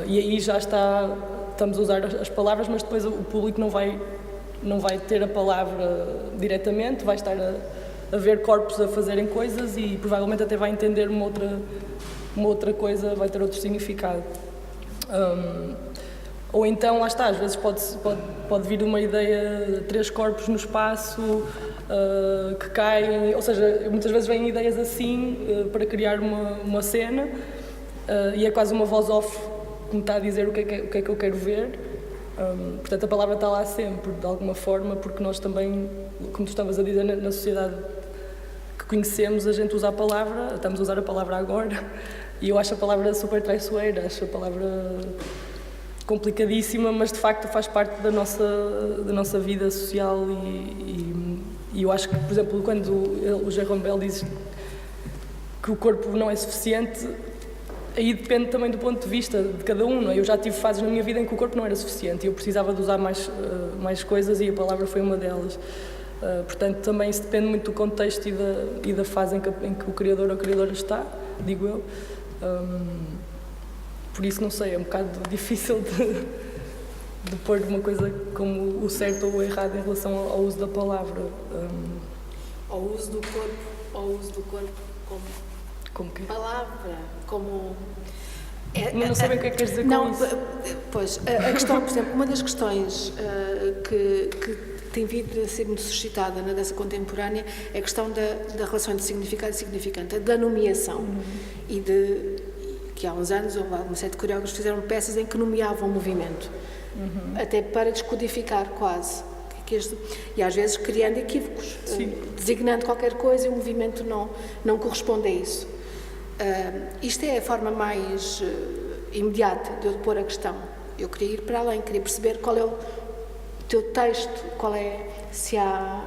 E aí já estamos a usar as palavras, mas depois o público não vai ter a palavra diretamente, vai estar a ver corpos a fazerem coisas e provavelmente até vai entender uma outra coisa, vai ter outro significado. Ou então, lá está, às vezes pode vir uma ideia de 3 corpos no espaço que caem, ou seja, muitas vezes vêm ideias assim para criar uma cena e é quase uma voz off que me está a dizer o que é que eu quero ver. Portanto, a palavra está lá sempre, de alguma forma, porque nós também, como tu estavas a dizer, na sociedade que conhecemos, a gente usa a palavra, estamos a usar a palavra agora, e eu acho a palavra super traiçoeira, acho a palavra complicadíssima, mas de facto faz parte da nossa vida social e eu acho que, por exemplo, quando o Jérôme Bel diz que o corpo não é suficiente, aí depende também do ponto de vista de cada um, não é? Eu já tive fases na minha vida em que o corpo não era suficiente e eu precisava de usar mais coisas e a palavra foi uma delas. Portanto, também isso depende muito do contexto e da fase em que o criador ou a criadora está, digo eu. Por isso, não sei, é um bocado difícil de pôr uma coisa como o certo ou o errado em relação ao uso da palavra. Ao uso do corpo como que? Palavra, como... Mas não sabem o que é que queres dizer com isso. Pois, a questão, por exemplo, uma das questões que tem vindo a ser muito suscitada na dança contemporânea é a questão da relação entre significado e significante, da nomeação. Que há uns anos houve uma série de coreógrafos que fizeram peças em que nomeavam o movimento, até para descodificar quase. E às vezes criando equívocos, designando qualquer coisa e o movimento não corresponde a isso. Isto é a forma mais imediata de eu pôr a questão. Eu queria ir para além, queria perceber qual é o teu texto, se há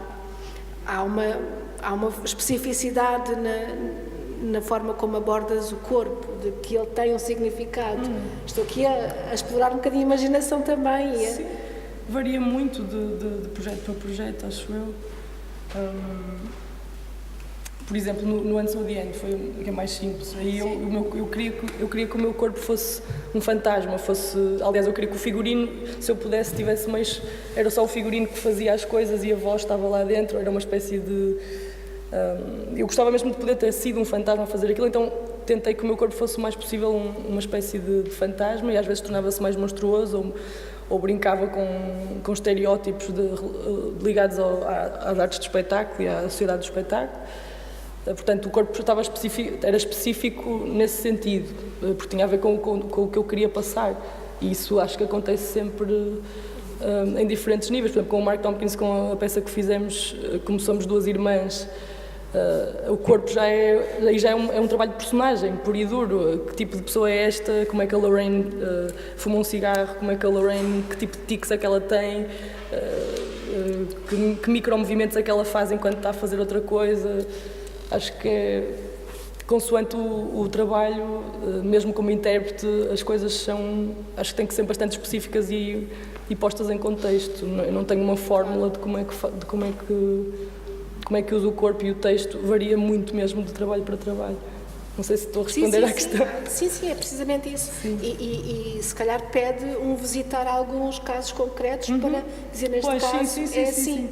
uma especificidade na forma como abordas o corpo, de que ele tem um significado. Estou aqui a explorar um bocadinho a imaginação também. Sim. Varia muito de projeto para projeto, acho eu. Por exemplo, no Antes ou the End foi o que é mais simples. Aí eu queria que o meu corpo fosse um fantasma, aliás, eu queria que o figurino, se eu pudesse, tivesse mais... Era só o figurino que fazia as coisas e a voz estava lá dentro, era uma espécie de... eu gostava mesmo de poder ter sido um fantasma a fazer aquilo, então tentei que o meu corpo fosse o mais possível uma espécie de fantasma e às vezes tornava-se mais monstruoso ou brincava com estereótipos ligados às artes de espetáculo e à sociedade do espetáculo. Portanto, o corpo era específico nesse sentido, porque tinha a ver com o que eu queria passar. E isso acho que acontece sempre em diferentes níveis. Por exemplo, com o Mark Tompkins, com a peça que fizemos, como somos 2 irmãs, o corpo já é um trabalho de personagem, puro e duro. Que tipo de pessoa é esta? Como é que a Lorraine fuma um cigarro? Como é que a Lorraine, que tipo de tics é que ela tem? Que micromovimentos é que ela faz enquanto está a fazer outra coisa? Acho que é, consoante o trabalho, mesmo como intérprete, as coisas acho que têm que ser bastante específicas e postas em contexto. Eu não tenho uma fórmula de como é que uso o corpo, e o texto varia muito mesmo de trabalho para trabalho. Não sei se estou a responder à questão. Sim, é precisamente isso. E se calhar pede visitar alguns casos concretos para dizer neste caso é assim.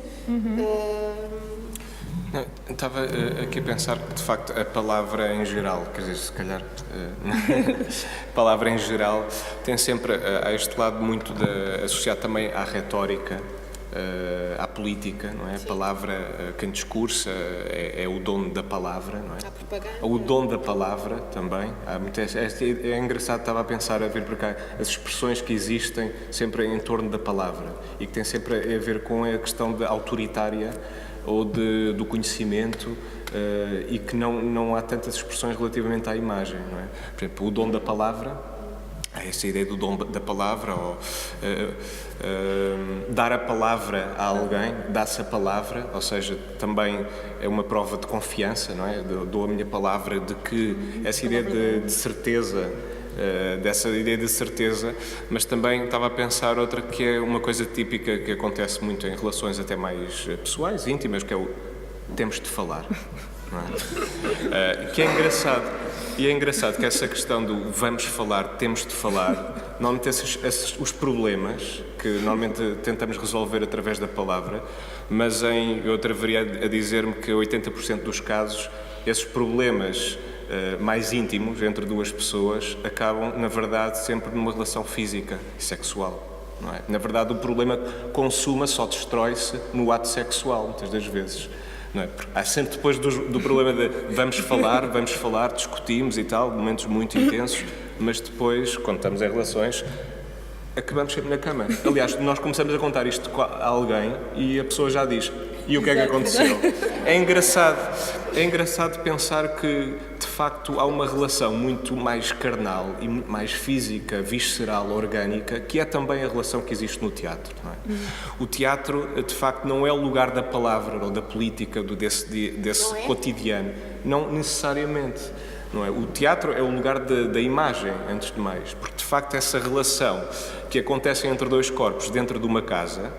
Não, estava aqui a pensar que, de facto, a palavra em geral, quer dizer, se calhar, a palavra em geral tem sempre, há este lado muito associado também à retórica, à política, não é? A palavra, quem discursa é o dono da palavra, não é? A propaganda. O dono da palavra também. É engraçado, estava a pensar, a vir para cá, as expressões que existem sempre em torno da palavra e que têm sempre a ver com a questão da autoritária ou do conhecimento, e que não há tantas expressões relativamente à imagem, não é? Por exemplo, o dom da palavra. Há essa ideia do dom da palavra, ou dar a palavra a alguém, dá-se a palavra, ou seja, também é uma prova de confiança, não é? Dou a minha palavra, de que essa ideia de certeza, dessa ideia de certeza, mas também estava a pensar outra que é uma coisa típica que acontece muito em relações até mais pessoais, íntimas, que é o temos de falar. Não é? Que é engraçado. E é engraçado que essa questão do vamos falar, temos de falar, normalmente os problemas que normalmente tentamos resolver através da palavra, mas eu atreveria a dizer-me que 80% dos casos, esses problemas mais íntimos entre duas pessoas acabam, na verdade, sempre numa relação física e sexual. Não é? Na verdade, o problema consuma só destrói-se no ato sexual, muitas das vezes. Não é? Há sempre depois do problema de vamos falar, discutimos e tal, momentos muito intensos, mas depois, quando estamos em relações, acabamos sempre na cama. Aliás, nós começamos a contar isto a alguém e a pessoa já diz: e o que é que aconteceu? É engraçado pensar que, de facto, há uma relação muito mais carnal e muito mais física, visceral, orgânica, que é também a relação que existe no teatro. Não é? O teatro, de facto, não é o lugar da palavra ou da política, desse cotidiano. Não necessariamente. Não é? O teatro é o lugar da imagem, antes de mais, porque, de facto, essa relação que acontece entre dois corpos dentro de uma casa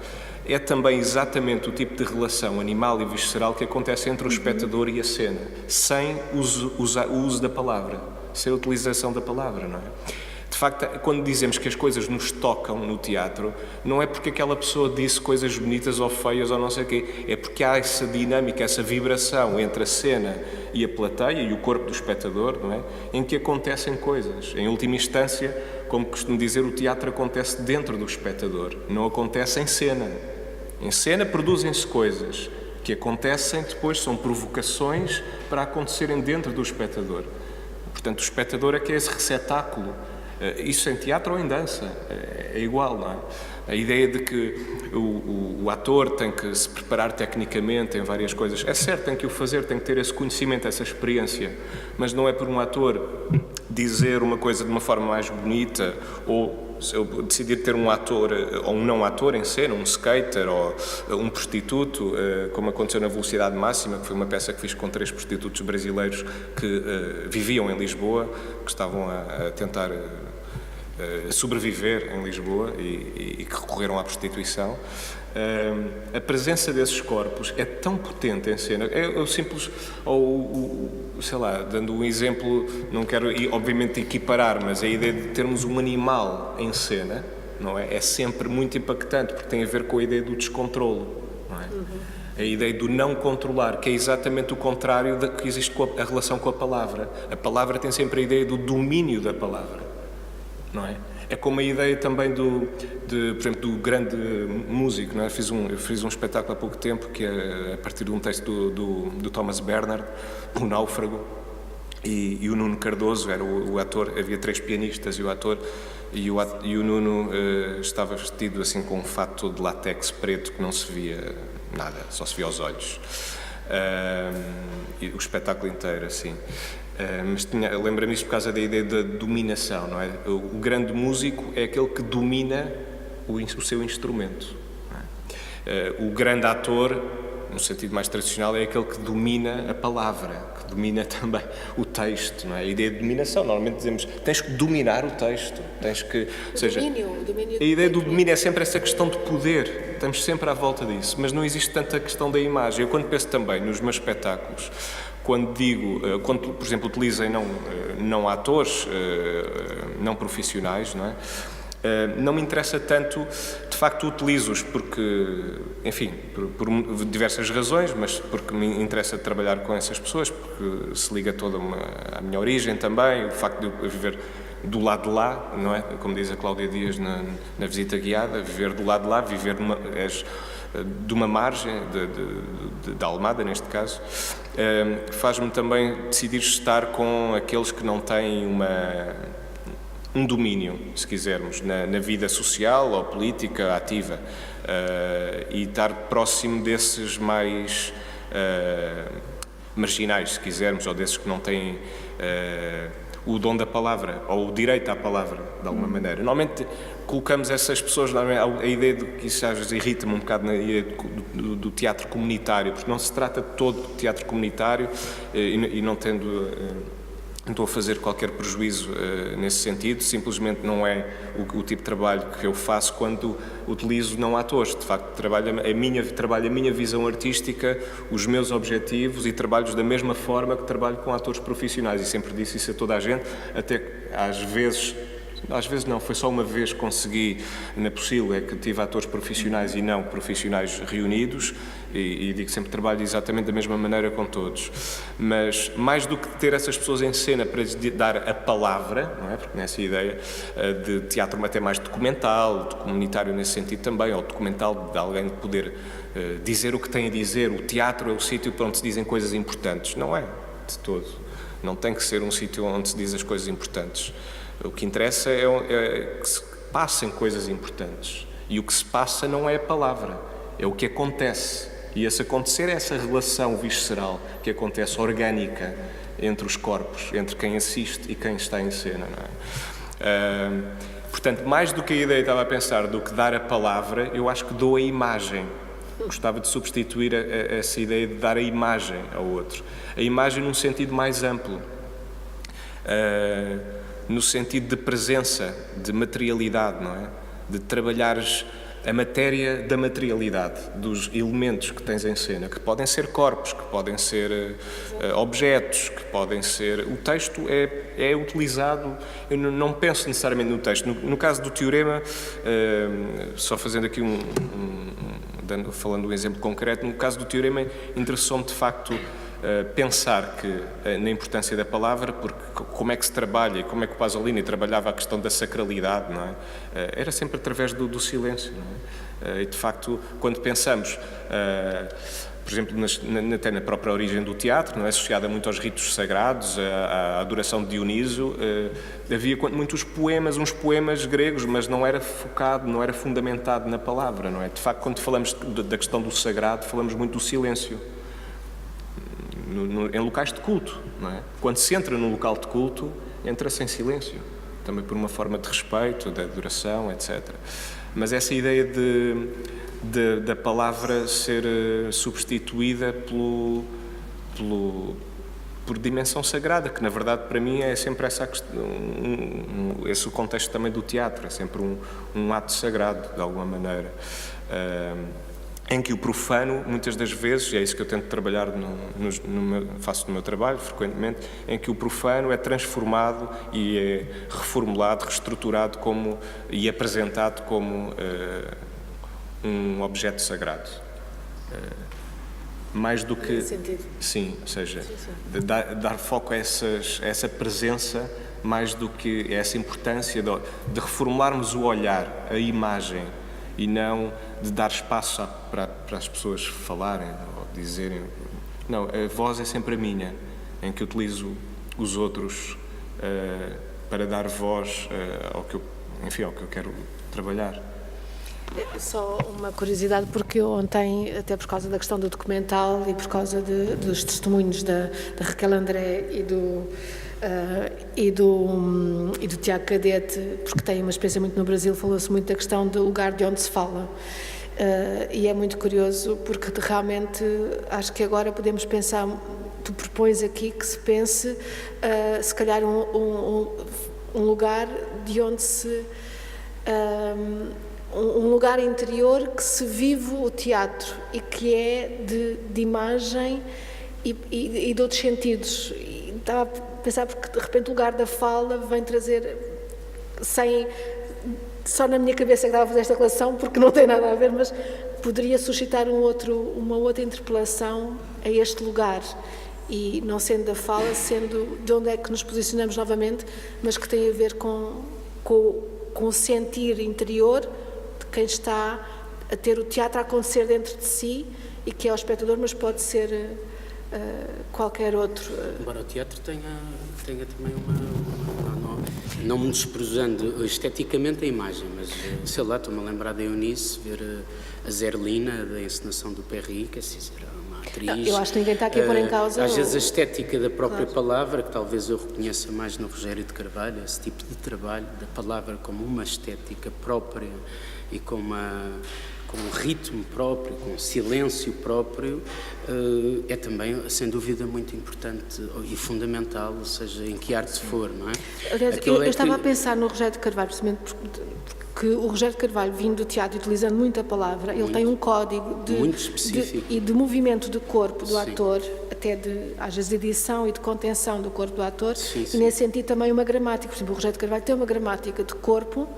é também exatamente o tipo de relação animal e visceral que acontece entre o espectador e a cena, sem o uso da palavra, sem a utilização da palavra, não é? De facto, quando dizemos que as coisas nos tocam no teatro, não é porque aquela pessoa disse coisas bonitas ou feias ou não sei o quê, é porque há essa dinâmica, essa vibração entre a cena e a plateia e o corpo do espectador, não é? Em que acontecem coisas. Em última instância, como costumo dizer, o teatro acontece dentro do espectador, não acontece em cena. Em cena produzem-se coisas que acontecem depois, são provocações para acontecerem dentro do espectador. Portanto, o espectador é que é esse receptáculo. Isso em teatro ou em dança, é igual, não é? A ideia de que o ator tem que se preparar tecnicamente em várias coisas, é certo, tem que o fazer, tem que ter esse conhecimento, essa experiência, mas não é por um ator dizer uma coisa de uma forma mais bonita ou decidir ter um ator ou um não ator em cena, um skater ou um prostituto, como aconteceu na Velocidade Máxima, que foi uma peça que fiz com 3 prostitutos brasileiros que viviam em Lisboa, que estavam a tentar sobreviver em Lisboa e que recorreram à prostituição. A presença desses corpos é tão potente em cena, é o simples, sei lá, dando um exemplo, não quero obviamente equiparar, mas a ideia de termos um animal em cena, não é? É sempre muito impactante, porque tem a ver com a ideia do descontrolo, não é? A ideia do não controlar, que é exatamente o contrário da que existe com a relação com a palavra. A palavra tem sempre a ideia do domínio da palavra, não é? É como a ideia também por exemplo, do grande músico, não é? Eu fiz um espetáculo há pouco tempo que é a partir de um texto do Thomas Bernhard, O Náufrago, e o Nuno Cardoso era o ator. Havia 3 pianistas e o ator, e o Nuno estava vestido assim com um fato de látex preto que não se via nada, só se via os olhos. E o espetáculo inteiro assim. Mas lembra-me isto por causa da ideia da dominação, não é? O grande músico é aquele que domina o seu instrumento, não é? O grande ator, no sentido mais tradicional, é aquele que domina a palavra, que domina também o texto, não é? A ideia de dominação, normalmente dizemos, tens que dominar o texto, tens que... Ou seja, a ideia do domínio é sempre essa questão de poder, estamos sempre à volta disso, mas não existe tanta questão da imagem. Eu, quando penso também nos meus espetáculos, quando, por exemplo, utilizem não atores, não profissionais, não é? Não me interessa tanto, de facto utilizo-os porque, enfim, por diversas razões, mas porque me interessa trabalhar com essas pessoas, porque se liga toda à minha origem também, o facto de eu viver do lado de lá, não é? Como diz a Cláudia Dias na visita guiada, viver do lado de lá, viver de uma margem, da Almada neste caso, faz-me também decidir estar com aqueles que não têm um domínio, se quisermos, na vida social ou política ativa, e estar próximo desses mais marginais, se quisermos, ou desses que não têm o dom da palavra, ou o direito à palavra, de alguma maneira. Normalmente colocamos essas pessoas, a ideia de que isso às vezes irrita-me um bocado na ideia do teatro comunitário, porque não se trata de todo de teatro comunitário, e não estou a fazer qualquer prejuízo nesse sentido, simplesmente não é o tipo de trabalho que eu faço quando utilizo não atores. De facto, trabalho a minha visão artística, os meus objetivos, e trabalho da mesma forma que trabalho com atores profissionais, e sempre disse isso a toda a gente, até que às vezes não, foi só uma vez que consegui, na Pocil, é que tive atores profissionais e não profissionais reunidos, e digo sempre que trabalho exatamente da mesma maneira com todos. Mas, mais do que ter essas pessoas em cena para lhes dar a palavra, não é? Porque nessa ideia de teatro até mais documental, de comunitário nesse sentido também, ou documental de alguém poder dizer o que tem a dizer, o teatro é o sítio onde se dizem coisas importantes. Não é, de todo. Não tem que ser um sítio onde se diz as coisas importantes. O que interessa é que se passem coisas importantes. E o que se passa não é a palavra, é o que acontece. E esse acontecer é essa relação visceral que acontece, orgânica, entre os corpos, entre quem assiste e quem está em cena, não é? Portanto, mais do que a ideia, estava a pensar, do que dar a palavra, eu acho que dou a imagem. Gostava de substituir essa ideia de dar a imagem ao outro. A imagem num sentido mais amplo. No sentido de presença, de materialidade, não é? De trabalhares a matéria da materialidade, dos elementos que tens em cena, que podem ser corpos, que podem ser objetos, que podem ser... O texto é utilizado, eu não penso necessariamente no texto. No caso do teorema, só fazendo aqui falando um exemplo concreto, no caso do teorema interessou-me de facto pensar na importância da palavra, porque como é que se trabalha e como é que o Pasolini trabalhava a questão da sacralidade, não é? Era sempre através do silêncio, não é? E de facto, quando pensamos, por exemplo, até na própria origem do teatro, não é? Associada muito aos ritos sagrados, à adoração de Dioniso, havia muitos poemas, uns poemas gregos, mas não era focado, não era fundamentado na palavra, não é? De facto, quando falamos da questão do sagrado, falamos muito do silêncio. Em locais de culto, não é? Quando se entra num local de culto, entra-se em silêncio, também por uma forma de respeito, de adoração, etc. Mas essa ideia da palavra ser substituída por dimensão sagrada, que na verdade para mim é sempre essa questão, esse o contexto também do teatro, é sempre um ato sagrado, de alguma maneira. Em que o profano, muitas das vezes, e é isso que eu tento trabalhar, faço no meu trabalho frequentemente, em que o profano é transformado e é reformulado, reestruturado e apresentado como um objeto sagrado. Mais do que... Sim, ou seja, dar foco a essa presença, mais do que essa importância de reformularmos o olhar, a imagem, e não de dar espaço para as pessoas falarem ou dizerem. Não, a voz é sempre a minha, em que utilizo os outros para dar voz ao que eu quero trabalhar. Só uma curiosidade, porque eu ontem, até por causa da questão do documental e por causa dos testemunhos da Raquel André e do Tiago Cadete, porque tem uma experiência muito no Brasil, falou-se muito da questão do lugar de onde se fala. E é muito curioso, porque realmente acho que agora podemos pensar, tu propões aqui que se pense, se calhar um lugar de onde se... um lugar interior que se vive o teatro e que é de imagem e de outros sentidos. E estava a pensar, porque de repente o lugar da fala vem trazer, só na minha cabeça que estava a fazer esta relação, porque não tem nada a ver, mas poderia suscitar uma outra interpelação a este lugar. E não sendo da fala, sendo de onde é que nos posicionamos novamente, mas que tem a ver com o sentir interior quem está a ter o teatro a acontecer dentro de si e que é o espectador, mas pode ser qualquer outro. Embora o teatro tenha também não me desprezando esteticamente a imagem, mas sei lá, estou-me a lembrar da Eunice, ver a Zerlina da encenação do Perry, que é assim, uma atriz. Não, eu acho que ninguém está aqui a pôr em causa. Às vezes a estética da própria palavra, que talvez eu reconheça mais no Rogério de Carvalho, esse tipo de trabalho, da palavra como uma estética própria e com um ritmo próprio, com um silêncio próprio, é também, sem dúvida, muito importante e fundamental, ou seja, em que arte for, não é? Aliás, eu estava a pensar no Rogério de Carvalho, precisamente porque o Rogério de Carvalho, vindo do teatro, utilizando muito a palavra, ele tem um código muito específico e de movimento de corpo do ator, até às vezes de edição e de contenção do corpo do ator, e nesse sentido também uma gramática. Por exemplo, o Rogério de Carvalho tem uma gramática de corpo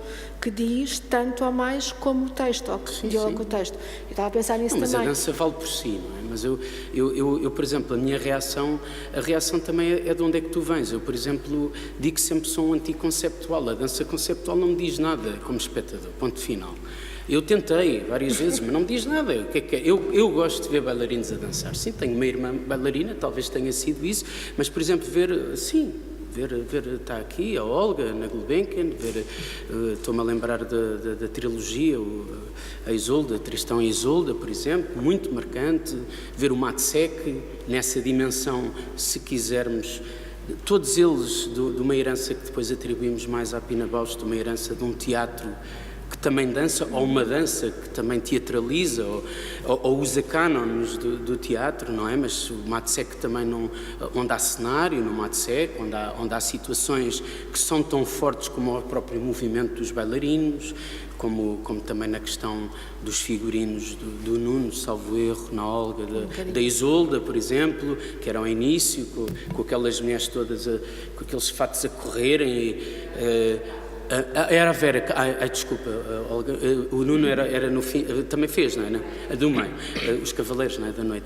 que diz tanto ou mais como o texto, ou que dialoga com o texto. Eu estava a pensar nisso também. Mas a dança vale por si, não é? Mas eu, por exemplo, a minha reação também é de onde é que tu vens. Eu, por exemplo, digo que sempre sou um anticonceptual. A dança conceptual não me diz nada como espectador, ponto final. Eu tentei várias vezes, mas não me diz nada. O que é que é? Eu gosto de ver bailarinos a dançar. Sim, tenho uma irmã bailarina, talvez tenha sido isso, mas, por exemplo, ver, está aqui a Olga na Gulbenkian, estou-me a lembrar da trilogia, a Isolda, Tristão e Isolda, por exemplo, muito marcante, ver o Matsek nessa dimensão, se quisermos, todos eles de uma herança que depois atribuímos mais à Pina Bausch, de uma herança de um teatro que também dança, ou uma dança que também teatraliza, ou usa cânones do teatro, não é? Mas o Matsek também, onde há cenário no Matsek, onde há situações que são tão fortes como o próprio movimento dos bailarinos, como também na questão dos figurinos do Nuno, salvo erro, na Olga, da Isolda, por exemplo, que era ao início, com aquelas mulheres todas, com aqueles fatos a correrem, era a Vera, desculpa, Olga, o Nuno era no fim, também fez, não é? A do meio, os Cavaleiros, não é? Da noite.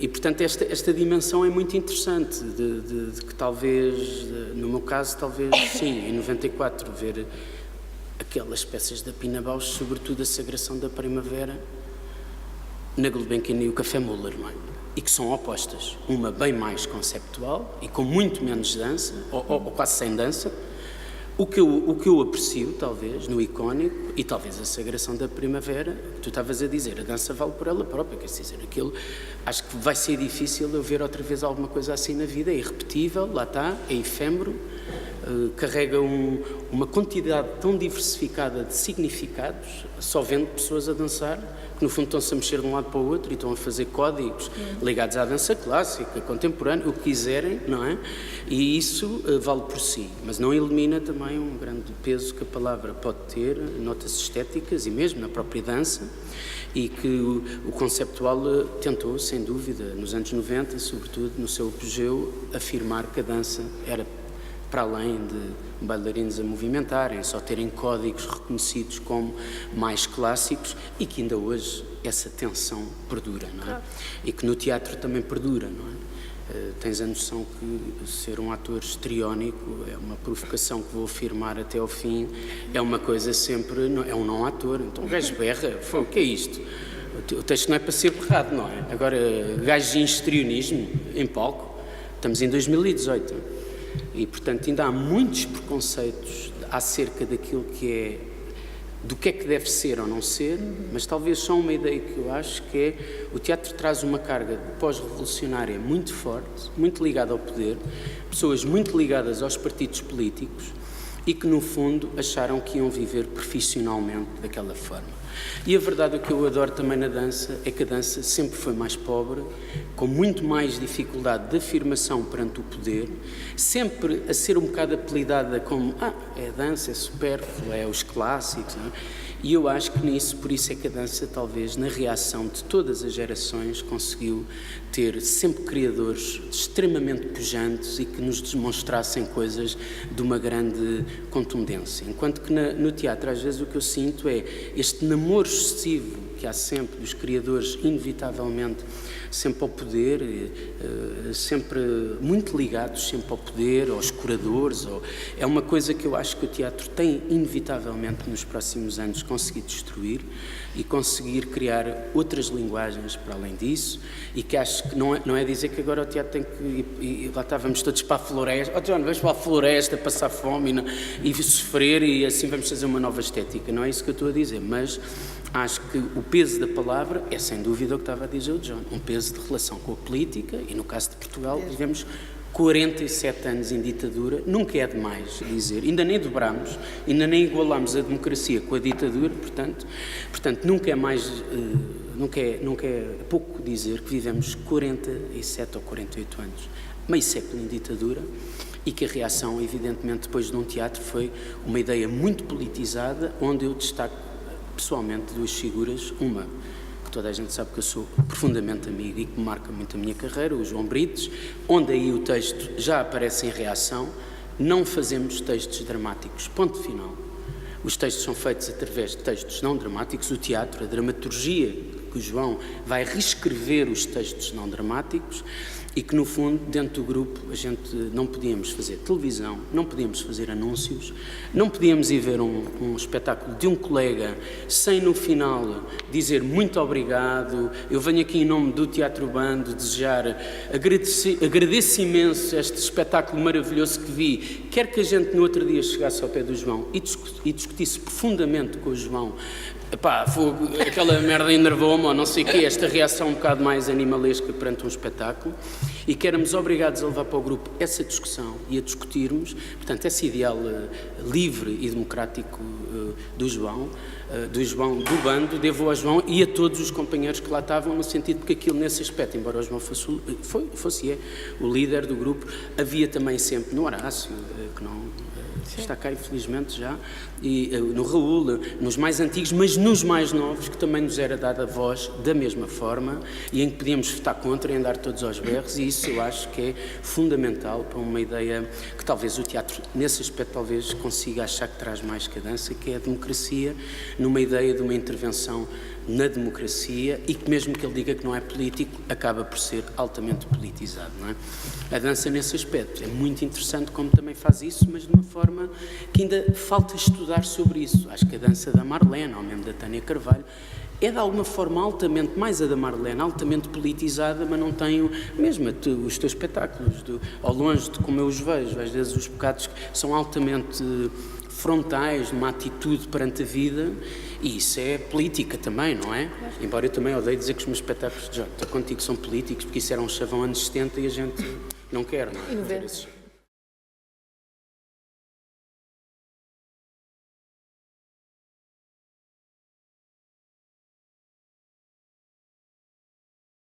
E, portanto, esta dimensão é muito interessante, de que talvez, no meu caso, talvez, sim, em 94, ver aquelas peças da Pina Bausch, sobretudo a Sagração da Primavera, na Gulbenkian e o Café Müller, não é? E que são opostas, uma bem mais conceptual e com muito menos dança, ou quase sem dança. O que eu aprecio, talvez, no Icónico, e talvez a Sagração da Primavera, tu estavas a dizer, a dança vale por ela própria, quer dizer, aquilo, acho que vai ser difícil eu ver outra vez alguma coisa assim na vida, é irrepetível, lá está, é efêmero, carrega uma quantidade tão diversificada de significados, só vendo pessoas a dançar, que no fundo estão-se a mexer de um lado para o outro e estão a fazer códigos ligados à dança clássica, contemporânea, o que quiserem, não é? E isso vale por si, mas não elimina também um grande peso que a palavra pode ter, notas estéticas e mesmo na própria dança, e que o conceptual tentou, sem dúvida, nos anos 90, sobretudo no seu apogeu, afirmar que a dança era para além de bailarinos a movimentarem, só terem códigos reconhecidos como mais clássicos e que ainda hoje essa tensão perdura, não é? E que no teatro também perdura, não é? Tens a noção que ser um ator histriónico é uma provocação que vou afirmar até ao fim, é uma coisa sempre, é um não ator, então o gajo berra, o que é isto? O texto não é para ser berrado, não é? Agora, gajos em histrionismo em palco, estamos em 2018, e, portanto, ainda há muitos preconceitos acerca daquilo que é, do que é que deve ser ou não ser, mas talvez só uma ideia que eu acho que é, o teatro traz uma carga pós-revolucionária muito forte, muito ligada ao poder, pessoas muito ligadas aos partidos políticos e que, no fundo, acharam que iam viver profissionalmente daquela forma. E a verdade, o que eu adoro também na dança, é que a dança sempre foi mais pobre, com muito mais dificuldade de afirmação perante o poder, sempre a ser um bocado apelidada como, é a dança, é supérfluo, é os clássicos, não é? E eu acho que nisso, por isso é que a dança, talvez, na reação de todas as gerações, conseguiu ter sempre criadores extremamente pujantes e que nos demonstrassem coisas de uma grande contundência. Enquanto que no teatro, às vezes, o que eu sinto é este namoro excessivo que há sempre dos criadores, inevitavelmente, sempre ao poder, sempre muito ligados sempre ao poder, aos curadores. É uma coisa que eu acho que o teatro tem, inevitavelmente, nos próximos anos, conseguido destruir e conseguir criar outras linguagens para além disso, e que acho que não é dizer que agora o teatro tem que... E lá estávamos todos para a floresta. John, vamos para a floresta, passar fome e sofrer, e assim vamos fazer uma nova estética. Não é isso que eu estou a dizer, mas acho que o peso da palavra é sem dúvida o que estava a dizer o John, um peso de relação com a política, e no caso de Portugal vivemos 47 anos em ditadura, nunca é demais dizer, ainda nem dobramos, ainda nem igualamos a democracia com a ditadura, portanto nunca é pouco dizer que vivemos 47 ou 48 anos, meio século em ditadura, e que a reação, evidentemente, depois de um teatro foi uma ideia muito politizada, onde eu destaco pessoalmente duas figuras, uma que toda a gente sabe que eu sou profundamente amigo e que marca muito a minha carreira, o João Brites, onde aí o texto já aparece em reação: não fazemos textos dramáticos, ponto final. Os textos são feitos através de textos não dramáticos, o teatro, a dramaturgia, que o João vai reescrever os textos não dramáticos, e que, no fundo, dentro do grupo, a gente não podíamos fazer televisão, não podíamos fazer anúncios, não podíamos ir ver um espetáculo de um colega sem, no final, dizer muito obrigado, eu venho aqui em nome do Teatro Bando desejar, agradeço imenso este espetáculo maravilhoso que vi, quer que a gente no outro dia chegasse ao pé do João e discutisse profundamente com o João, aquela merda enervou-me, ou não sei o quê, esta reação um bocado mais animalesca perante um espetáculo, e que éramos obrigados a levar para o grupo essa discussão e a discutirmos, portanto, esse ideal livre e democrático do João, do bando, devo ao João e a todos os companheiros que lá estavam, no sentido porque aquilo, nesse aspecto, embora o João fosse o líder do grupo, havia também sempre no Horácio, que não... está cá, infelizmente, já, e no Raul, nos mais antigos, mas nos mais novos, que também nos era dada voz da mesma forma, e em que podíamos votar contra e andar todos aos berros, e isso eu acho que é fundamental para uma ideia que talvez o teatro, nesse aspecto, talvez consiga achar que traz mais que a dança, que é a democracia, numa ideia de uma intervenção na democracia, e que mesmo que ele diga que não é político, acaba por ser altamente politizado, não é? A dança, nesse aspecto, é muito interessante como também faz isso, mas de uma forma que ainda falta estudar sobre isso. Acho que a dança da Marlene, ou mesmo da Tânia Carvalho, é de alguma forma altamente, mais a da Marlene, altamente politizada, mas não tem mesmo os teus espetáculos, ao longe de como eu os vejo, às vezes os bocados são altamente frontais, numa atitude perante a vida, e isso é política também, não é? Claro. Embora eu também odeio dizer que os meus espetáculos de contigo são políticos, porque isso era um chavão anos 70 e a gente não quer, não é?